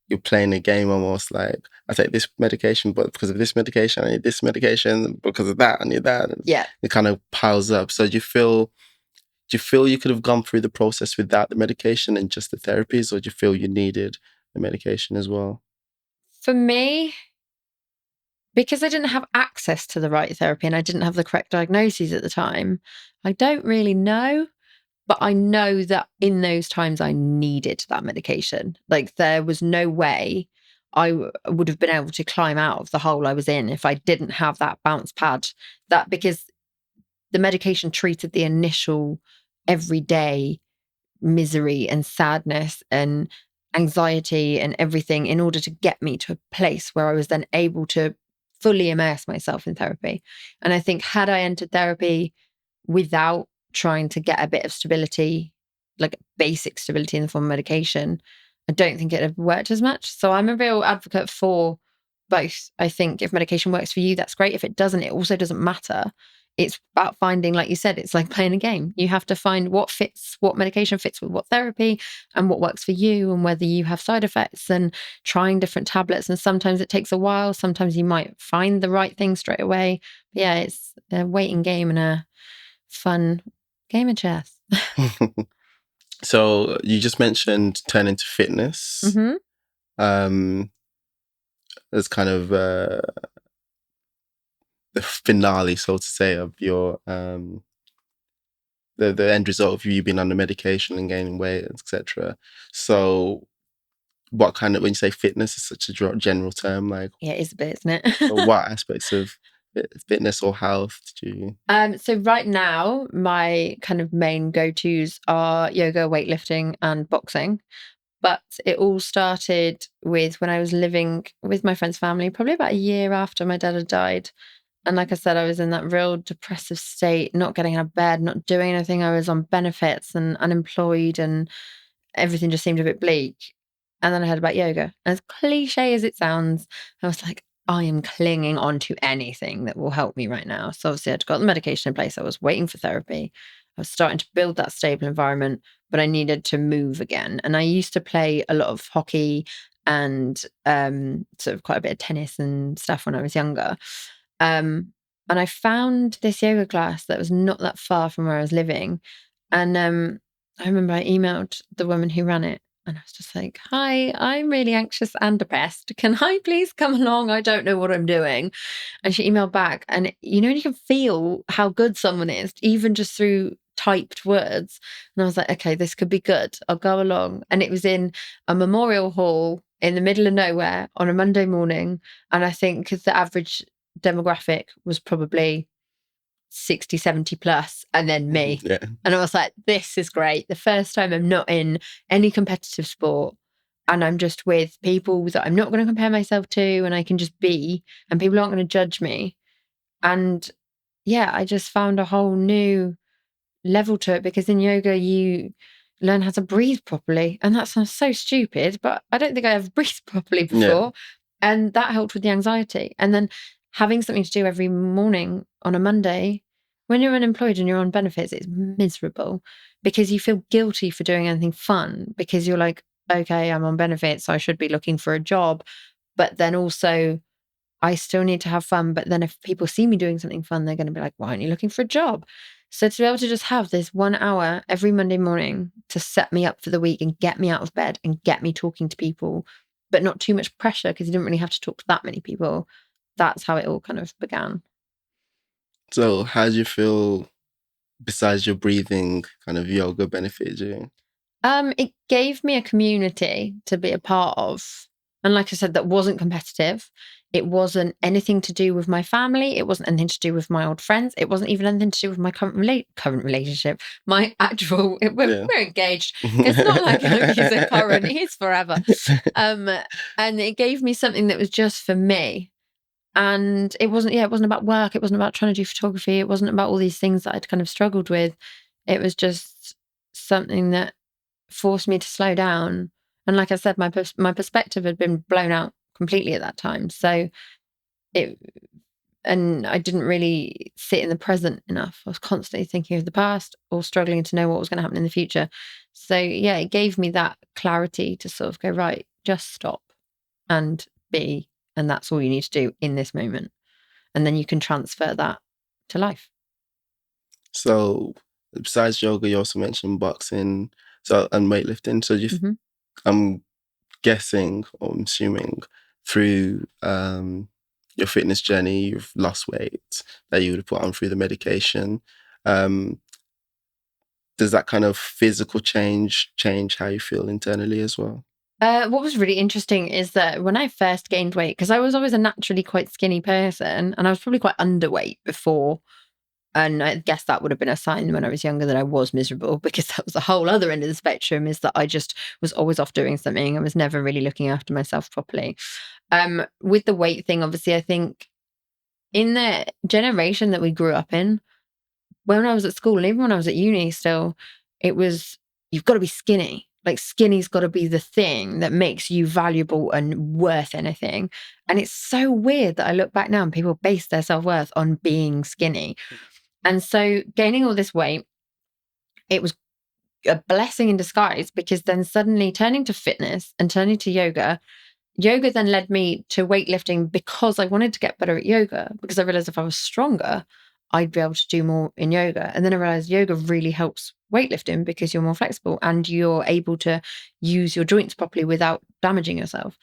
you're playing a game almost. Like, I take this medication, but because of this medication, I need this medication. Because of that, I need that. And Yeah. it kind of piles up. So do you feel you could have gone through the process without the medication and just the therapies, or do you feel you needed the medication as well? For me, because I didn't have access to the right therapy and I didn't have the correct diagnoses at the time, I don't really know. But I know that in those times I needed that medication. Like, there was no way I would have been able to climb out of the hole I was in if I didn't have that bounce pad. That, because the medication treated the initial everyday misery and sadness and anxiety and everything in order to get me to a place where I was then able to fully immerse myself in therapy. And I think, had I entered therapy without trying to get a bit of stability, like basic stability in the form of medication, I don't think it'd have worked as much. So I'm a real advocate for both. I think if medication works for you, that's great. If it doesn't, it also doesn't matter. It's about finding, like you said, it's like playing a game. You have to find what fits, what medication fits with what therapy, and what works for you, and whether you have side effects, and trying different tablets. And sometimes it takes a while. Sometimes you might find the right thing straight away. But yeah, it's a waiting game and a fun game of chess. So you just mentioned turning to fitness. Mm-hmm. As kind of the finale, so to say, of your the end result of you being on the medication and gaining weight, etc. So what kind of, when you say fitness is such a general term, like, Yeah, it is a bit, isn't it? so what aspects of fitness or health do you? So right now, my kind of main go-tos are yoga, weightlifting, and boxing. But it all started with when I was living with my friend's family, probably about a year after my dad had died. And like I said, I was in that real depressive state, not getting out of bed, not doing anything. I was on benefits and unemployed, and everything just seemed a bit bleak. And then I heard about yoga. As cliche as it sounds, I was like, I am clinging on to anything that will help me right now. So obviously I'd got the medication in place. I was waiting for therapy. I was starting to build that stable environment, but I needed to move again. And I used to play a lot of hockey and sort of quite a bit of tennis and stuff when I was younger. And I found this yoga class that was not that far from where I was living. And I remember I emailed the woman who ran it, and I was just like, hi, I'm really anxious and depressed. Can I please come along? I don't know what I'm doing. And she emailed back, and you can feel how good someone is, even just through typed words. And I was like, okay, this could be good. I'll go along. And it was in a memorial hall in the middle of nowhere on a Monday morning. And I think the average demographic was probably 60, 70 plus, and then me. Yeah. And I was like, this is great. The first time I'm not in any competitive sport, and I'm just with people that I'm not going to compare myself to, and I can just be, and people aren't going to judge me. And yeah, I just found a whole new level to it, because in yoga you learn how to breathe properly. And that sounds so stupid, but I don't think I ever breathed properly before. Yeah. And that helped with the anxiety. And then having something to do every morning on a Monday, when you're unemployed and you're on benefits, it's miserable, because you feel guilty for doing anything fun, because you're like, okay, I'm on benefits, so I should be looking for a job. But then also, I still need to have fun. But then if people see me doing something fun, they're going to be like, why aren't you looking for a job? So to be able to just have this 1 hour every Monday morning to set me up for the week and get me out of bed and get me talking to people, but not too much pressure, because you didn't really have to talk to that many people. That's how it all kind of began. So how do you feel, besides your breathing, kind of yoga benefited you? It gave me a community to be a part of. And like I said, that wasn't competitive. It wasn't anything to do with my family. It wasn't anything to do with my old friends. It wasn't even anything to do with my current relationship. My actual, we're engaged. It's not like he's a current, he's forever. And it gave me something that was just for me. And it wasn't about work. It wasn't about trying to do photography. It wasn't about all these things that I'd kind of struggled with. It was just something that forced me to slow down. And like I said, my perspective had been blown out completely at that time. So and I didn't really sit in the present enough. I was constantly thinking of the past or struggling to know what was going to happen in the future. So yeah, it gave me that clarity to sort of go, right, just stop and be. And that's all you need to do in this moment. And then you can transfer that to life. So besides yoga, you also mentioned boxing and weightlifting. So I'm guessing, or I'm assuming, through your fitness journey, you've lost weight that you would have put on through the medication. Does that kind of physical change how you feel internally as well? What was really interesting is that when I first gained weight, because I was always a naturally quite skinny person, and I was probably quite underweight before. And I guess that would have been a sign when I was younger that I was miserable, because that was the whole other end of the spectrum, is that I just was always off doing something. I was never really looking after myself properly. With the weight thing, obviously, I think in the generation that we grew up in, when I was at school and even when I was at uni still, it was, you've got to be skinny. Like skinny's got to be the thing that makes you valuable and worth anything. And it's so weird that I look back now and people base their self-worth on being skinny. And so gaining all this weight, it was a blessing in disguise, because then suddenly turning to fitness and turning to yoga then led me to weightlifting, because I wanted to get better at yoga, because I realized if I was stronger, I'd be able to do more in yoga. And then I realized yoga really helps weightlifting because you're more flexible and you're able to use your joints properly without damaging yourself.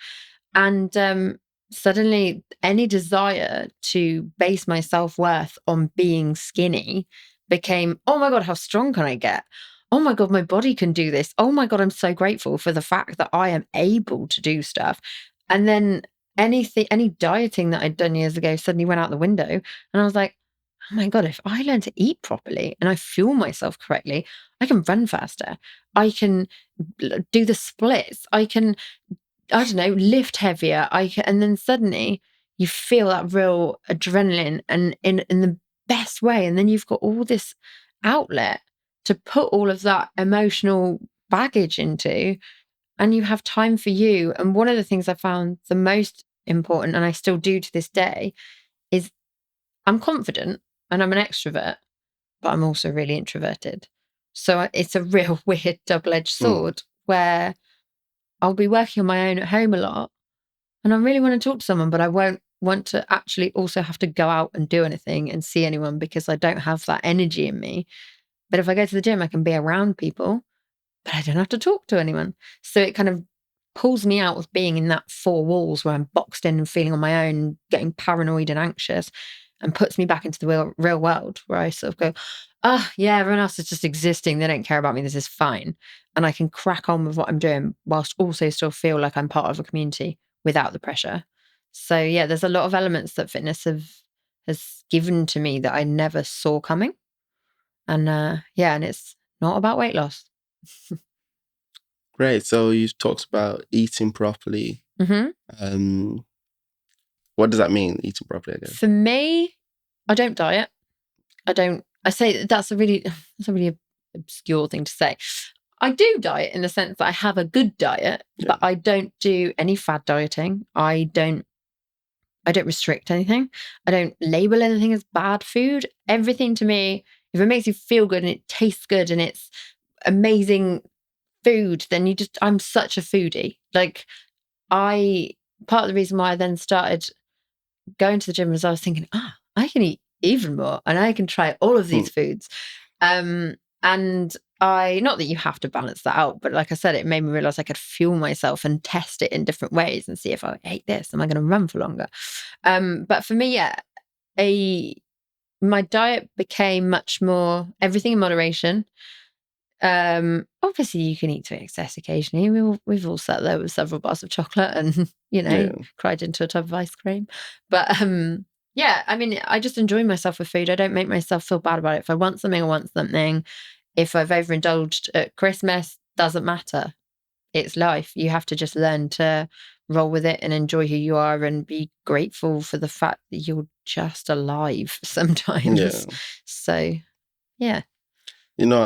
And suddenly any desire to base my self-worth on being skinny became, oh my God, how strong can I get? Oh my God, my body can do this. Oh my God, I'm so grateful for the fact that I am able to do stuff. And then any dieting that I'd done years ago suddenly went out the window. And I was like, oh my God, if I learn to eat properly and I fuel myself correctly, I can run faster. I can do the splits. I can, I don't know, lift heavier. And then suddenly you feel that real adrenaline, and in the best way. And then you've got all this outlet to put all of that emotional baggage into, and you have time for you. And one of the things I found the most important, and I still do to this day, is I'm confident and I'm an extrovert, but I'm also really introverted. So it's a real weird double-edged sword where I'll be working on my own at home a lot, and I really want to talk to someone, but I won't want to actually also have to go out and do anything and see anyone because I don't have that energy in me. But if I go to the gym, I can be around people, but I don't have to talk to anyone. So it kind of pulls me out of being in that four walls where I'm boxed in and feeling on my own, getting paranoid and anxious, and puts me back into the real world where I sort of go, oh, yeah, everyone else is just existing. They don't care about me. This is fine. And I can crack on with what I'm doing whilst also still feel like I'm part of a community without the pressure. So yeah, there's a lot of elements that fitness has given to me that I never saw coming. And and it's not about weight loss. Great. So you talked about eating properly. Mm-hmm. What does that mean, eating properly, I guess? For me, I don't diet. I say that's a really obscure thing to say. I do diet in the sense that I have a good diet, but I don't do any fad dieting. I don't restrict anything. I don't label anything as bad food. Everything to me, if it makes you feel good and it tastes good and it's amazing food, then I'm such a foodie. Like part of the reason why I then started going to the gym was I was thinking, I can eat even more and I can try all of these foods. And not that you have to balance that out, but like I said, it made me realize I could fuel myself and test it in different ways and see if I ate this, am I going to run for longer? But for me, my diet became much more everything in moderation. Obviously you can eat to excess occasionally. We've all sat there with several bars of chocolate and, cried into a tub of ice cream. But yeah, I mean, I just enjoy myself with food. I don't make myself feel bad about it. If I want something, I want something. If I've overindulged at Christmas, doesn't matter. It's life. You have to just learn to roll with it and enjoy who you are and be grateful for the fact that you're just alive sometimes. Yeah. So, yeah.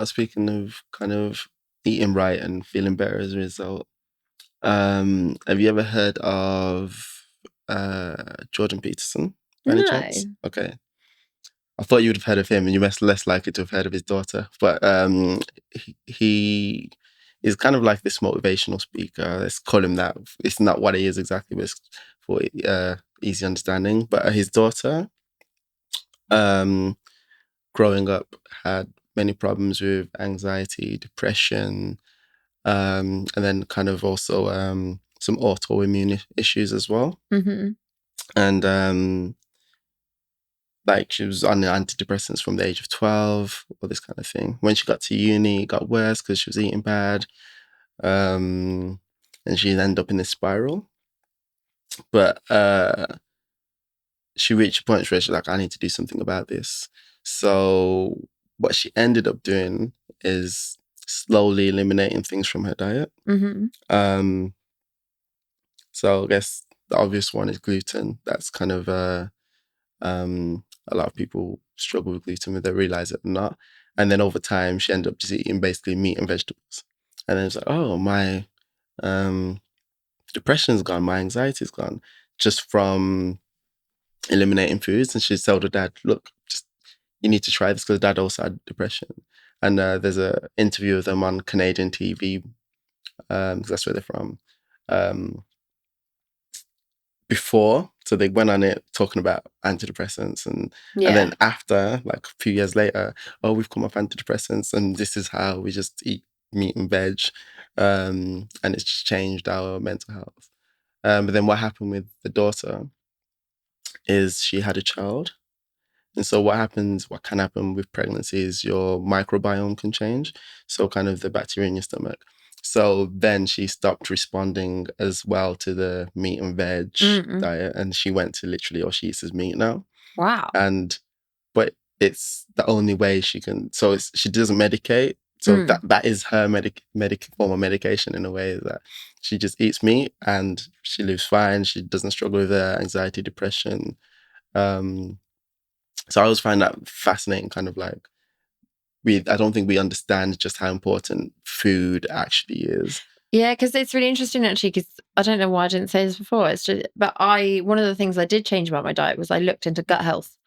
Speaking of kind of eating right and feeling better as a result, have you ever heard of Jordan Peterson by any chance? Okay. I thought you would have heard of him, and you're less likely to have heard of his daughter. But he is kind of like this motivational speaker. Let's call him that. It's not what he is exactly, but it's for easy understanding. But his daughter, growing up, had many problems with anxiety, depression, and then kind of also some autoimmune issues as well. Mm-hmm. And like she was on the antidepressants from the age of 12, all this kind of thing. When she got to uni, it got worse because she was eating bad. And she ended up in this spiral. But she reached a point where she's like, I need to do something about this. So what she ended up doing is slowly eliminating things from her diet. Mm-hmm. So I guess the obvious one is gluten. That's kind of a lot of people struggle with gluten, whether they realize it or not. And then over time, she ended up just eating basically meat and vegetables. And then it's like, oh, my depression's gone, my anxiety's gone, just from eliminating foods. And she'd tell her dad, look, just you need to try this, because dad also had depression. And there's a interview of them on Canadian TV, because that's where they're from. Before, so they went on it talking about antidepressants, and then after, like a few years later, oh, we've come off antidepressants and this is how we just eat meat and veg, and it's just changed our mental health. But then what happened with the daughter is she had a child. And so what can happen with pregnancy is your microbiome can change. So kind of the bacteria in your stomach. So then she stopped responding as well to the meat and veg diet. And she went to literally all she eats is meat now. Wow. But it's the only way she can, so she doesn't medicate. So that is her form of medication, in a way, that she just eats meat and she lives fine. She doesn't struggle with anxiety, depression. So I always find that fascinating, kind of like, I don't think we understand just how important food actually is. Yeah, because it's really interesting, actually, because I don't know why I didn't say this before. It's just, but one of the things I did change about my diet was I looked into gut health,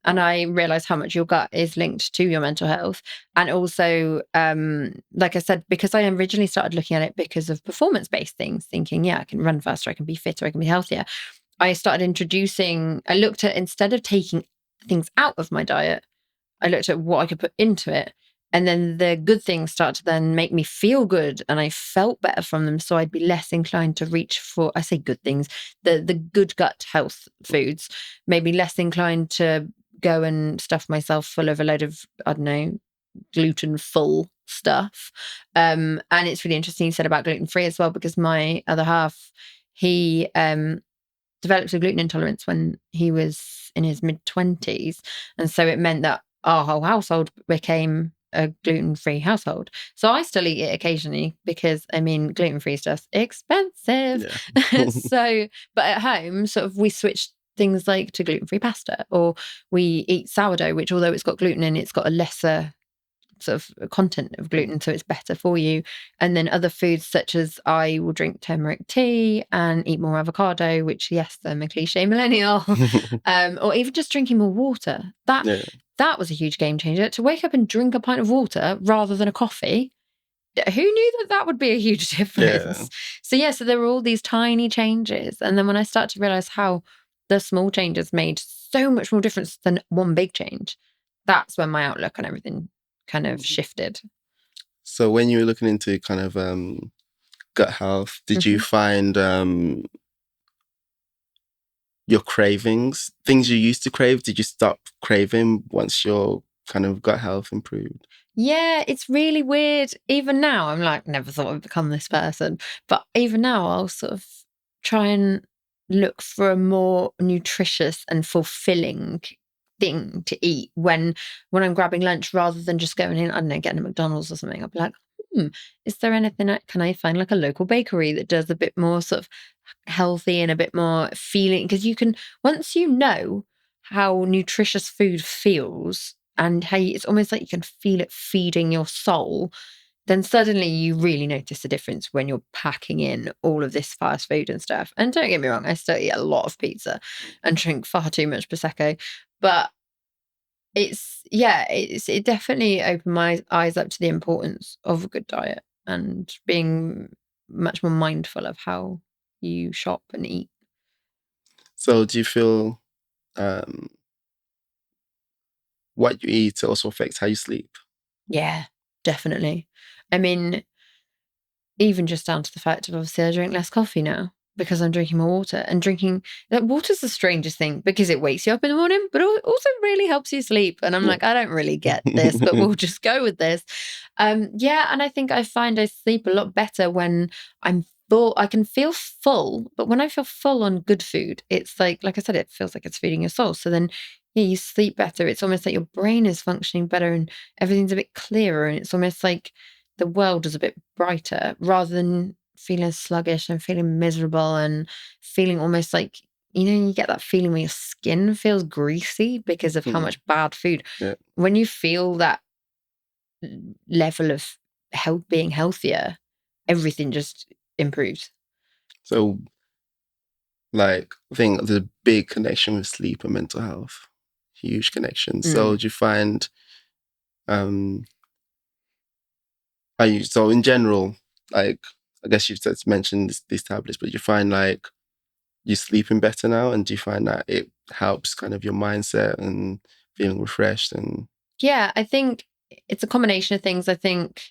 and I realized how much your gut is linked to your mental health. And also, like I said, because I originally started looking at it because of performance-based things, thinking, I can run faster, I can be fitter, I can be healthier. I looked at, instead of taking things out of my diet, I looked at what I could put into it. And then the good things start to then make me feel good, and I felt better from them. So I'd be less inclined to reach for, I say good things, the good gut health foods, made me less inclined to go and stuff myself full of a load of, I don't know, gluten-full stuff. And it's really interesting you said about gluten-free as well, because my other half, he developed a gluten intolerance when he was in his mid-20s. And so it meant that our whole household became a gluten-free household. So I still eat it occasionally because, I mean, gluten-free stuff's expensive. Yeah. So, but at home, sort of, we switched things like to gluten-free pasta, or we eat sourdough, which, although it's got gluten in, it's got a lesser sort of content of gluten, so it's better for you. And then other foods, such as I will drink turmeric tea and eat more avocado, which, yes, I'm a cliche millennial, or even just drinking more water. That was a huge game changer. To wake up and drink a pint of water rather than a coffee, who knew that would be a huge difference? So there were all these tiny changes. And then when I started to realize how the small changes made so much more difference than one big change, that's when my outlook on everything kind of shifted. So when you were looking into kind of gut health, did you find your cravings, things you used to crave, did you stop craving once your kind of gut health improved? Yeah, it's really weird. Even now, I'm like, never thought I'd become this person. But even now, I'll sort of try and look for a more nutritious and fulfilling thing to eat when I'm grabbing lunch, rather than just going in, I don't know, getting a McDonald's or something. I'll be like, is there anything, can I find like a local bakery that does a bit more sort of healthy and a bit more feeling? Because you can, once you know how nutritious food feels, and how it's almost like you can feel it feeding your soul, then suddenly you really notice the difference when you're packing in all of this fast food and stuff. And don't get me wrong, I still eat a lot of pizza and drink far too much Prosecco, but it definitely opened my eyes up to the importance of a good diet and being much more mindful of how you shop and eat. So do you feel what you eat also affects how you sleep? Yeah, definitely. I mean, even just down to the fact of, obviously, I drink less coffee now because I'm drinking more water. And drinking like water's the strangest thing, because it wakes you up in the morning, but it also really helps you sleep. And I'm like, I don't really get this, but we'll just go with this. Yeah, and I think I find I sleep a lot better when I'm full. I can feel full, but when I feel full on good food, it's like I said, it feels like it's feeding your soul. So then, yeah, you sleep better. It's almost like your brain is functioning better and everything's a bit clearer. And it's almost like the world is a bit brighter, rather than feeling sluggish and feeling miserable and feeling almost like, you get that feeling where your skin feels greasy because of how much bad food. Yeah. When you feel that level of being healthier, everything just improves. So, like, I think there's a big connection with sleep and mental health. Huge connection. So do you find, so in general, like, I guess you've just mentioned these tablets, but you find like you're sleeping better now, and do you find that it helps kind of your mindset and feeling refreshed? And Yeah, I think it's a combination of things. I think,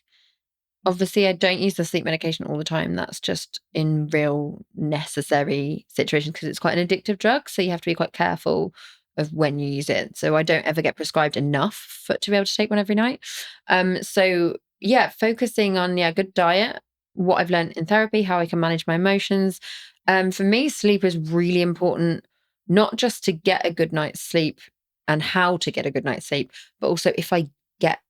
obviously, I don't use the sleep medication all the time. That's just in real necessary situations, because it's quite an addictive drug. So you have to be quite careful of when you use it. So I don't ever get prescribed enough to be able to take one every night. So yeah, focusing on good diet, what I've learned in therapy, how I can manage my emotions. For me, sleep is really important, not just to get a good night's sleep and how to get a good night's sleep, but also if I get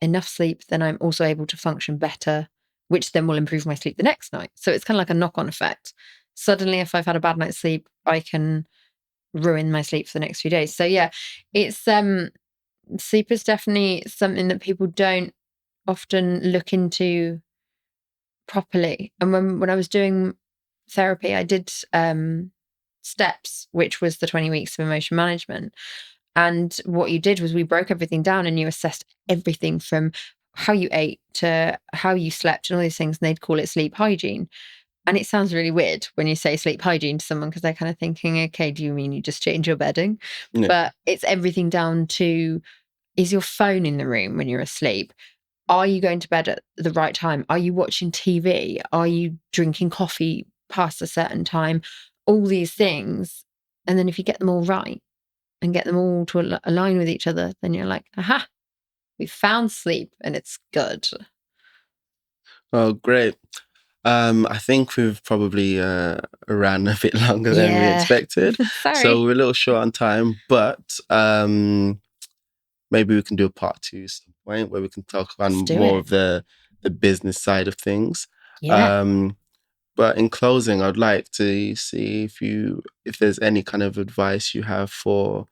enough sleep, then I'm also able to function better, which then will improve my sleep the next night. So it's kind of like a knock-on effect. Suddenly, if I've had a bad night's sleep, I can ruin my sleep for the next few days. So yeah, it's sleep is definitely something that people don't often look into properly. And when I was doing therapy, I did steps, which was the 20 weeks of emotion management. And what you did was, we broke everything down and you assessed everything from how you ate to how you slept and all these things. And they'd call it sleep hygiene. And it sounds really weird when you say sleep hygiene to someone, because they're kind of thinking, okay, do you mean you just change your bedding? yeah. But it's everything down to, is your phone in the room when you're asleep? Are you going to bed at the right time? Are you watching TV? Are you drinking coffee past a certain time? All these things. And then if you get them all right and get them all to align with each other, then you're like, aha, we found sleep and it's good. Oh, great. I think we've probably ran a bit longer than we expected. Sorry. So we're a little short on time, but maybe we can do a part 2 at some point where we can talk about more of the business side of things. Yeah. But in closing, I'd like to see if there's any kind of advice you have for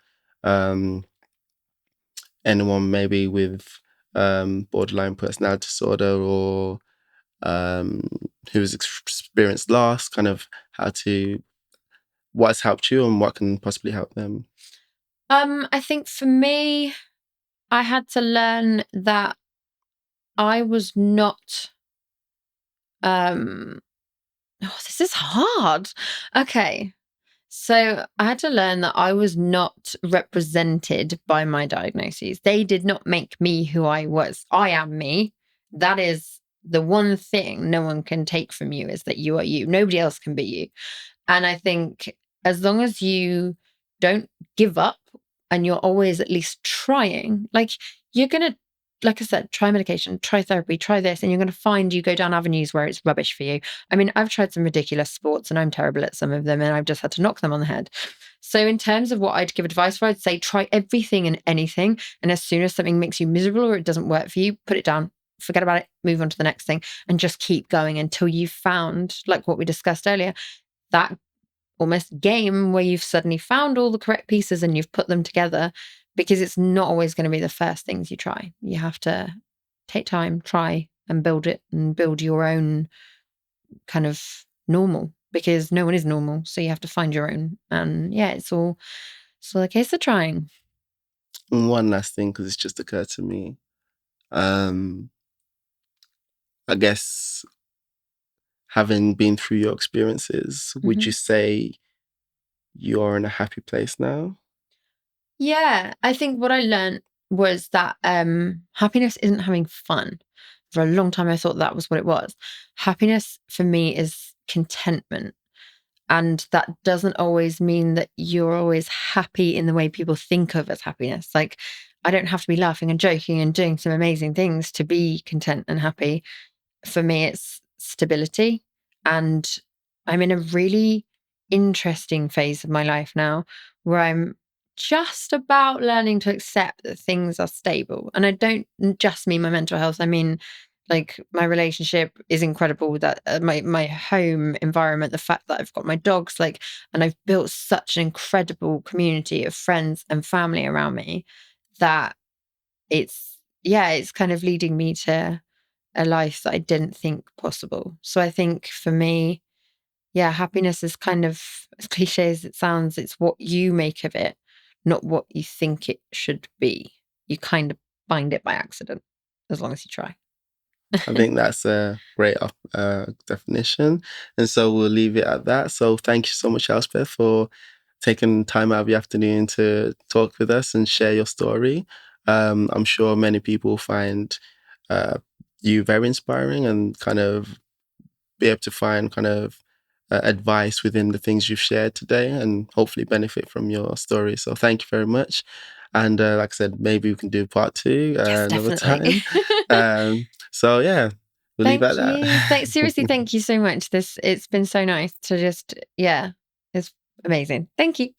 anyone maybe with borderline personality disorder, or who's experienced loss, kind of what's helped you and what can possibly help them. I think for me, I had to learn that I was not this is hard. Okay. So I had to learn that I was not represented by my diagnoses. They did not make me who I was. I am me. That is the one thing no one can take from you, is that you are you. Nobody else can be you. And I think as long as you don't give up and you're always at least trying, like, you're going to like I said, try medication, try therapy, try this, and you're going to find you go down avenues where it's rubbish for you. I mean, I've tried some ridiculous sports and I'm terrible at some of them, and I've just had to knock them on the head. So in terms of what I'd give advice for, I'd say try everything and anything. And as soon as something makes you miserable or it doesn't work for you, put it down, forget about it, move on to the next thing, and just keep going until you've found, like what we discussed earlier, that almost game where you've suddenly found all the correct pieces and you've put them together, because it's not always going to be the first things you try. You have to take time, try and build it, and build your own kind of normal, because no one is normal. So you have to find your own. And yeah, it's all a case of trying. And one last thing, because it's just occurred to me. I guess, having been through your experiences, would you say you're in a happy place now? Yeah, I think what I learned was that happiness isn't having fun. For a long time, I thought that was what it was. Happiness for me is contentment. And that doesn't always mean that you're always happy in the way people think of as happiness. Like, I don't have to be laughing and joking and doing some amazing things to be content and happy. For me, it's stability. And I'm in a really interesting phase of my life now where I'm just about learning to accept that things are stable. And I don't just mean my mental health. I mean, like, my relationship is incredible, that my home environment, the fact that I've got my dogs, like, and I've built such an incredible community of friends and family around me, that it's kind of leading me to a life that I didn't think possible. So I think for me, happiness is kind of, as cliche as it sounds, it's what you make of it, not what you think it should be. You kind of find it by accident, as long as you try. I think that's a great definition. And so we'll leave it at that. So thank you so much, Elspeth, for taking time out of your afternoon to talk with us and share your story. I'm sure many people find you very inspiring and kind of be able to find kind of advice within the things you've shared today, and hopefully benefit from your story. So thank you very much. And like I said, maybe we can do part 2 Yes, another definitely. time. So yeah, we'll leave it at that. Seriously, thank you so much. It's been so nice to just, it's amazing. Thank you.